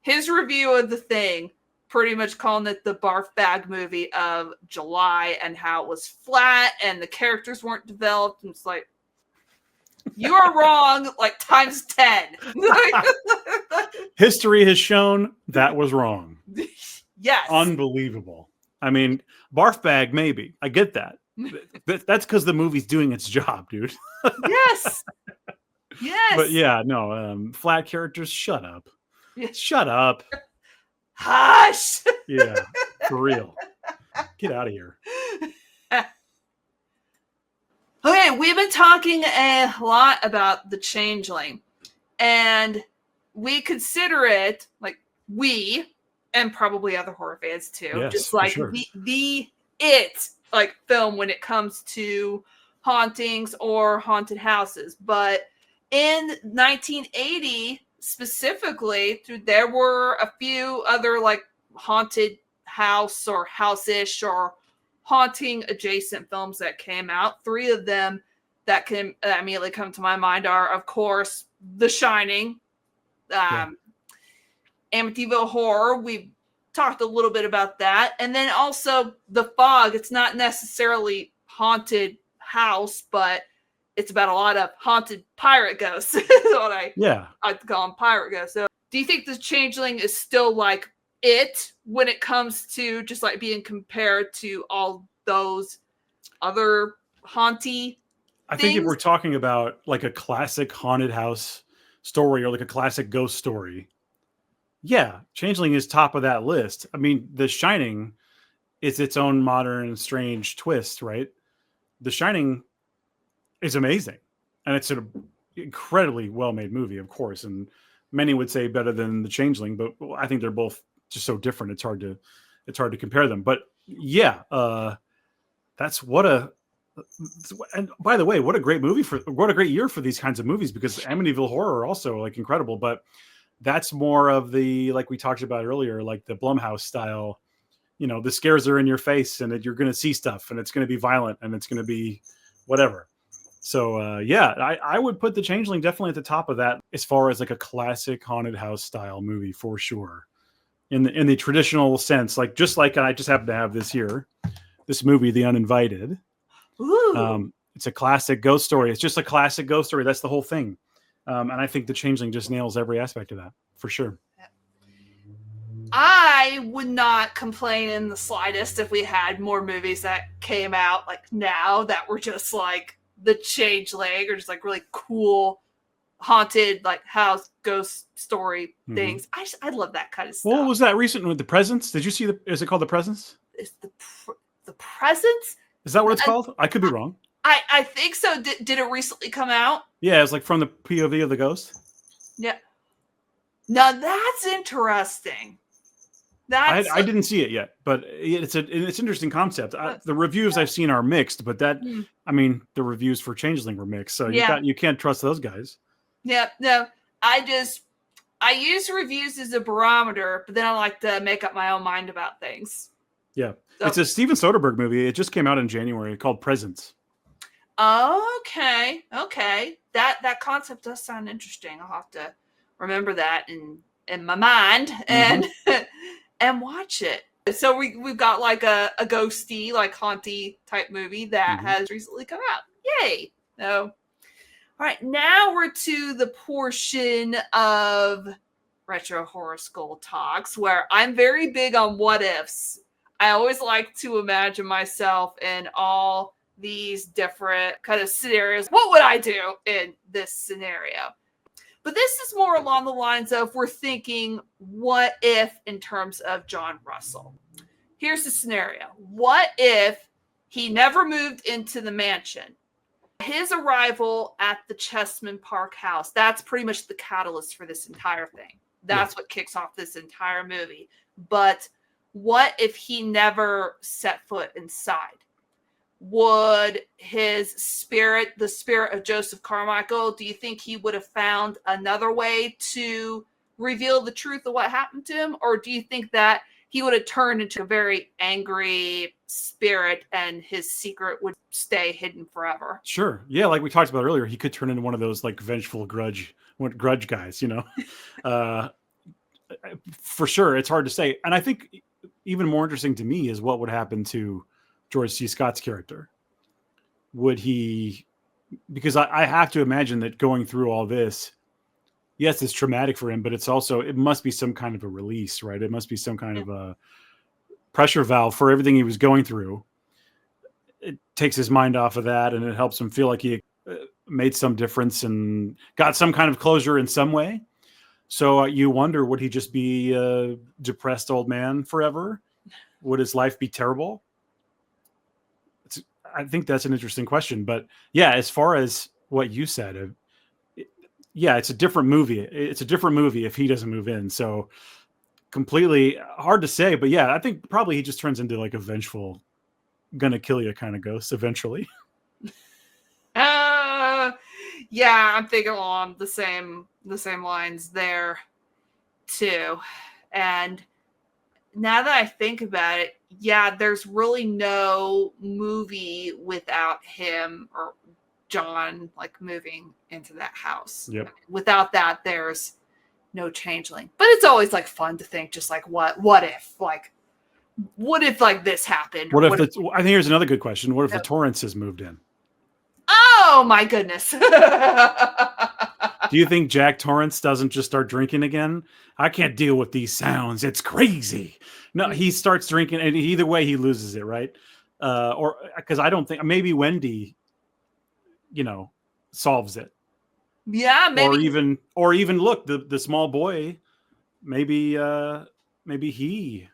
his review of The Thing, pretty much calling it the barf bag movie of July, and how it was flat and the characters weren't developed. And it's like, you are wrong, like times 10. History has shown that was wrong. Yes. Unbelievable. I mean, barf bag, maybe. I get that. That's because the movie's doing its job, dude. Yes. Yes. But yeah, no, flat characters, shut up. Yeah. Shut up. Hush. Yeah, for real. Get out of here. Okay, we've been talking a lot about The Changeling, and we consider it, like we, and probably other horror fans too, Yes, just for like sure. the it like film when it comes to hauntings or haunted houses. But in 1980 specifically, there were a few other like haunted house or house-ish or haunting adjacent films that came out. 3 of them that can immediately come to my mind are, of course, The Shining, Amityville Horror. We've talked a little bit about that. And then also The Fog. It's not necessarily haunted house, but it's about a lot of haunted pirate ghosts. Is what I call them, pirate ghosts. So do you think The Changeling is still like it when it comes to just like being compared to all those other haunty I think if we're talking about like a classic haunted house story or like a classic ghost story, yeah, Changeling is top of that list. I mean, The Shining is its own modern, strange twist, right? The Shining is amazing, and it's an incredibly well-made movie, of course, and many would say better than The Changeling, but I think they're both just so different. It's hard to compare them. But yeah, that's and by the way, what a great year for these kinds of movies, because Amityville Horror are also like incredible, but that's more of the, like we talked about earlier, like the Blumhouse style, the scares are in your face and that you're going to see stuff and it's going to be violent and it's going to be whatever. So I would put The Changeling definitely at the top of that as far as like a classic haunted house style movie for sure. In the traditional sense, like I just happen to have this movie, The Uninvited. Ooh. It's a classic ghost story. It's just a classic ghost story. That's the whole thing. And I think The Changeling just nails every aspect of that for sure. I would not complain in the slightest if we had more movies that came out like now that were just like The Changeling or just like really cool haunted like house ghost story things. I love that kind of stuff. What was that recent with The Presence? Did you see is it called The Presence? Is the Presence? Is that what it's called? I could be wrong. I think so. Did it recently come out? Yeah, it's like from the POV of the ghost. Yeah. Now that's interesting. I didn't see it yet, but it's an interesting concept. The reviews I've seen are mixed, but the reviews for Changeling were mixed, so you can't trust those guys. Yeah, no. I use reviews as a barometer, but then I like to make up my own mind about things. Yeah, so, it's a Steven Soderbergh movie. It just came out in January called Presence. Okay. That concept does sound interesting. I'll have to remember that in my mind and and watch it. So we've got like a ghosty, like haunty type movie that has recently come out. Yay! So, all right, now we're to the portion of Retro Horror School Talks where I'm very big on what ifs. I always like to imagine myself in all these different kind of scenarios. What would I do in this scenario? But this is more along the lines of we're thinking, what if in terms of John Russell? Here's the scenario. What if he never moved into the mansion? His arrival at the Chessman Park house, that's pretty much the catalyst for this entire thing. That's what kicks off this entire movie. But what if he never set foot inside? Would his spirit, the spirit of Joseph Carmichael, do you think he would have found another way to reveal the truth of what happened to him? Or do you think that he would have turned into a very angry spirit and his secret would stay hidden forever? Sure. Yeah, like we talked about earlier, he could turn into one of those like vengeful grudge guys, for sure. It's hard to say. And I think even more interesting to me is what would happen to George C. Scott's character. Would he, because I have to imagine that going through all this, yes, it's traumatic for him, but it must be some kind of a release, right? It must be some kind of a pressure valve for everything he was going through. It takes his mind off of that and it helps him feel like he made some difference and got some kind of closure in some way. So you wonder, would he just be a depressed old man forever? Would his life be terrible? I think that's an interesting question. But yeah, as far as what you said, it's a different movie. It's a different movie if he doesn't move in. So completely hard to say. But yeah, I think probably he just turns into like a vengeful, gonna kill you kind of ghost eventually. Yeah, I'm thinking along the same lines there too. And now that I think about it, yeah, there's really no movie without him or John like moving into that house. Yep. Without that, there's no Changeling. But it's always like fun to think, just like what if like this happened? What if I think here's another good question. What if the No. Torrances moved in? Oh my goodness. Do you think Jack Torrance doesn't just start drinking again? I can't deal with these sounds. It's crazy. No, he starts drinking, and either way, he loses it, right? Or because I don't think maybe Wendy, solves it. Yeah, maybe. Or even look, the small boy, maybe he,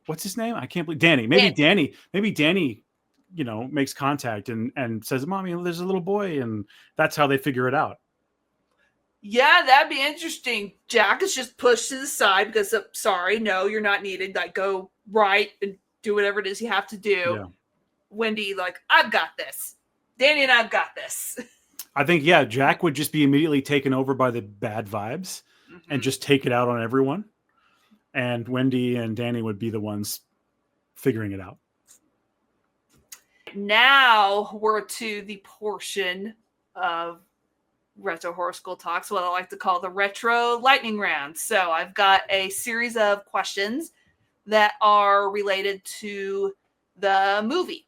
what's his name? I can't believe Danny. Maybe Danny, makes contact and says, "Mommy, there's a little boy," and that's how they figure it out. Yeah, that'd be interesting. Jack is just pushed to the side because sorry, no, you're not needed. Like, go right and do whatever it is you have to do. Yeah. Wendy, like, I've got this. Danny and I've got this. I think, Jack would just be immediately taken over by the bad vibes and just take it out on everyone. And Wendy and Danny would be the ones figuring it out. Now we're to the portion of Retro Horror School Talks, what I like to call the Retro Lightning Round. So I've got a series of questions that are related to the movie.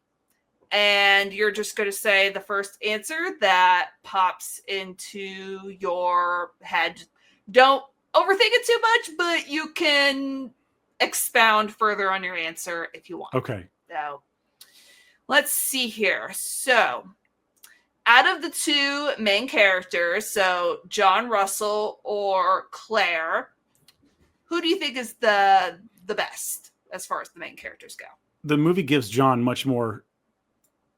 And you're just going to say the first answer that pops into your head. Don't overthink it too much, but you can expound further on your answer if you want. Okay. So let's see here. So out of the two main characters, so John Russell or Claire, who do you think is the best as far as the main characters go? The movie gives John much more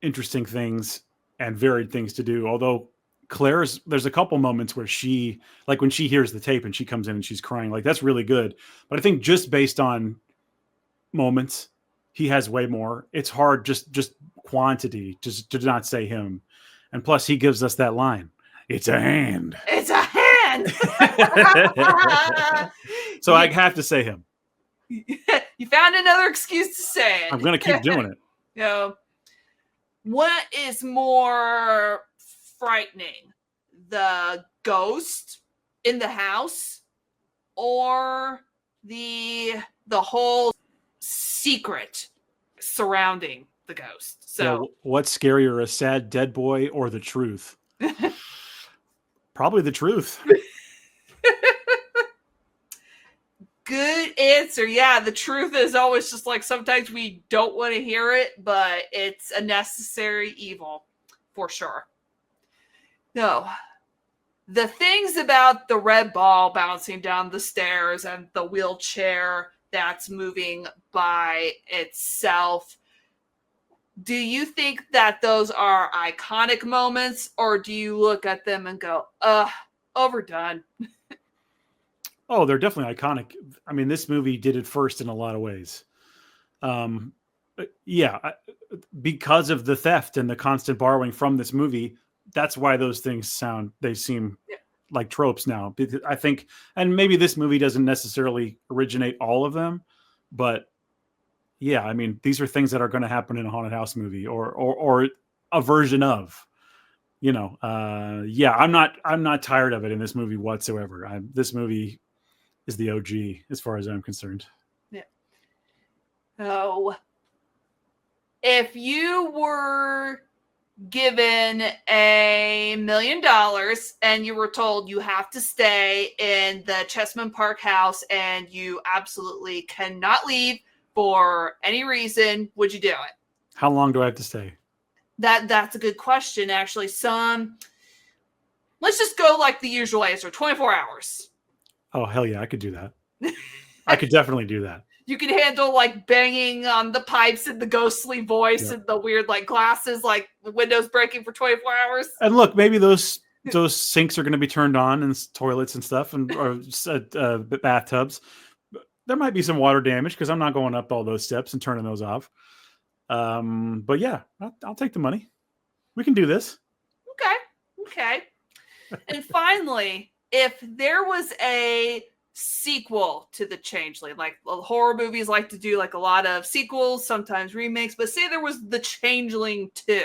interesting things and varied things to do. Although there's a couple moments where she, like when she hears the tape and she comes in and she's crying, like that's really good. But I think just based on moments, he has way more. It's hard, just quantity, just to not say him. And plus he gives us that line. It's a hand. It's a hand. So I have to say him. You found another excuse to say it. I'm going to keep doing it. What is more frightening, the ghost in the house or the whole secret surrounding the ghost? So what's scarier, a sad dead boy or the truth? Probably the truth. Good answer. Yeah, the truth is always just like sometimes we don't want to hear it, but it's a necessary evil for sure. No, the things about the red ball bouncing down the stairs and the wheelchair that's moving by itself, do you think that those are iconic moments, or do you look at them and go, overdone? Oh, they're definitely iconic. I mean, this movie did it first in a lot of ways. Because of the theft and the constant borrowing from this movie, that's why those things seem like tropes now. I think, and maybe this movie doesn't necessarily originate all of them, but yeah, I mean, these are things that are going to happen in a haunted house movie or a version of. I'm not tired of it in this movie whatsoever. This movie is the OG as far as I'm concerned. Yeah. So, if you were given $1 million and you were told you have to stay in the Chessman Park house and you absolutely cannot leave for any reason, would you do it? How long do I have to stay? That's a good question, actually. Let's just go like the usual answer, 24 hours. Oh, hell yeah, I could do that. I could definitely do that. You can handle like banging on the pipes and the ghostly voice and the weird like glasses, like the windows breaking for 24 hours. And look, maybe those sinks are going to be turned on and toilets and stuff or bathtubs. There might be some water damage because I'm not going up all those steps and turning those off. But yeah, I'll take the money. We can do this. Okay. And finally, if there was a sequel to The Changeling, like horror movies like to do like a lot of sequels, sometimes remakes, but say there was The Changeling 2,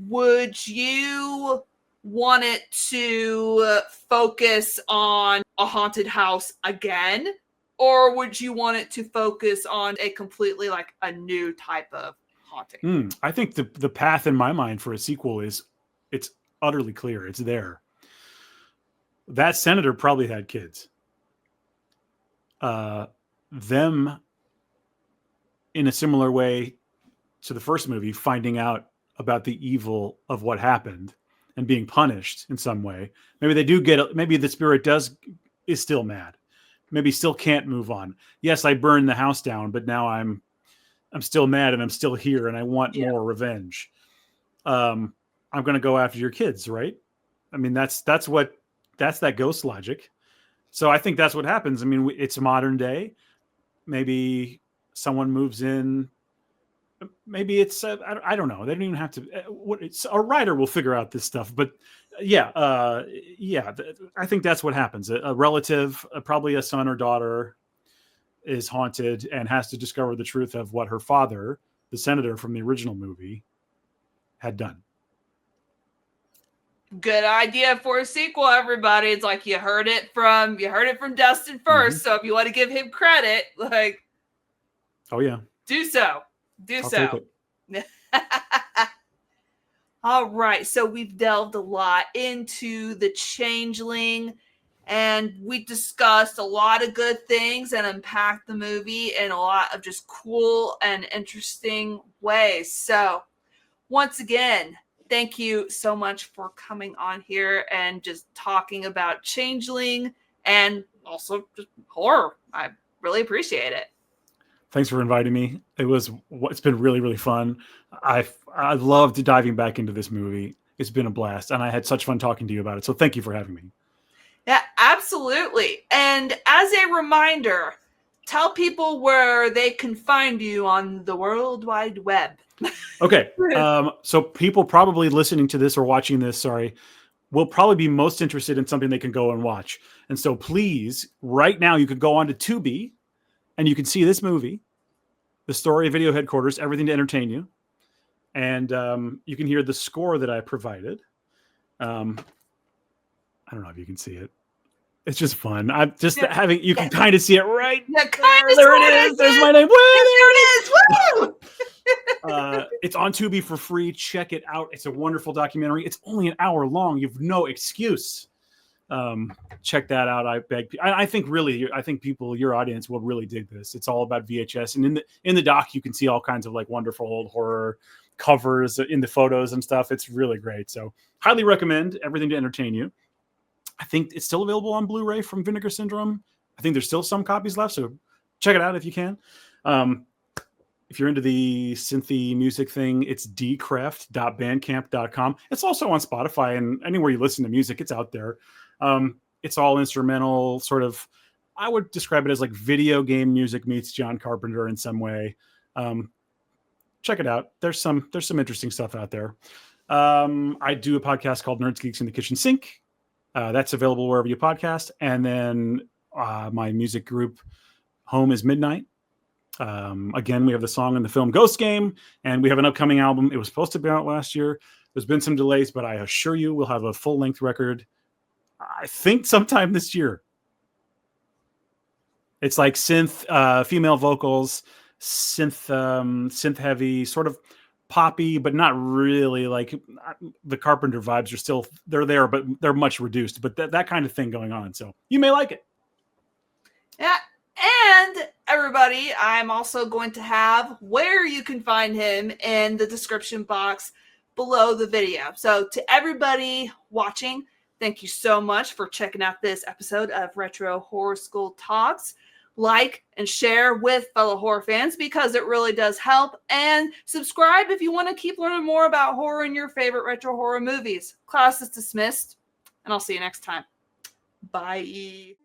would you want it to focus on a haunted house again? Or would you want it to focus on a completely like a new type of haunting? I think the path in my mind for a sequel is it's utterly clear. It's there. That senator probably had kids. Them in a similar way to the first movie, finding out about the evil of what happened and being punished in some way. Maybe they do maybe the spirit is still mad. Maybe still can't move on. Yes, I burned the house down, but now I'm still mad and I'm still here and I want more revenge. I'm going to go after your kids, right? I mean, that's that ghost logic. So I think that's what happens. I mean, it's modern day. Maybe someone moves in. Maybe it's I don't know. They don't even have to. A writer will figure out this stuff. But I think that's what happens. A relative, probably a son or daughter, is haunted and has to discover the truth of what her father, the senator from the original movie, had done. Good idea for a sequel, everybody. It's like you heard it from Dustin first. So if you want to give him credit, like, oh yeah, do so. I'll take it. All right. So we've delved a lot into the Changeling, and we discussed a lot of good things and unpacked the movie in a lot of just cool and interesting ways. So once again, thank you so much for coming on here and just talking about Changeling and also just horror. I really appreciate it. Thanks for inviting me. It's been really, really fun. I loved diving back into this movie. It's been a blast, and I had such fun talking to you about it. So thank you for having me. Yeah, absolutely. And as a reminder, tell people where they can find you on the World Wide Web. Okay. So people probably listening to this or watching this, will probably be most interested in something they can go and watch. And so please, right now, you can go on to Tubi and you can see this movie, The Story of Video Headquarters, Everything to Entertain You. And you can hear the score that I provided. I don't know if you can see it. It's just fun. I'm just you can kind of see it right there. It is. There's my name. Woo! There it is. Woo! It's on Tubi for free. Check it out. It's a wonderful documentary. It's only an hour long. You've no excuse. Check that out. I beg. I think people, your audience, will really dig this. It's all about VHS, and in the doc, you can see all kinds of like wonderful old horror covers in the photos and stuff. It's really great. So highly recommend. Everything to Entertain You. I think it's still available on Blu-ray from Vinegar Syndrome. I think there's still some copies left, so check it out if you can. If you're into the synthy music thing, it's dkreft.bandcamp.com. It's also on Spotify and anywhere you listen to music, it's out there. It's all instrumental, sort of. I would describe it as like video game music meets John Carpenter in some way. Check it out. There's some interesting stuff out there. I do a podcast called Nerds Geeks in the Kitchen Sink. That's available wherever you podcast. And then my music group, Home is Midnight. Again, we have the song in the film Ghost Game, and we have an upcoming album. It was supposed to be out last year. There's been some delays, but I assure you we'll have a full-length record, I think sometime this year. It's like synth, female vocals, synth heavy, sort of poppy, but not really. Like the Carpenter vibes are still, they're there, but they're much reduced, but that kind of thing going on. So you may like it. Yeah. And everybody, I'm also going to have where you can find him in the description box below the video. So to everybody watching, thank you so much for checking out this episode of Retro Horror School Talks. Like and share with fellow horror fans because it really does help. And subscribe if you want to keep learning more about horror and your favorite retro horror movies. Class is dismissed, and I'll see you next time. Bye.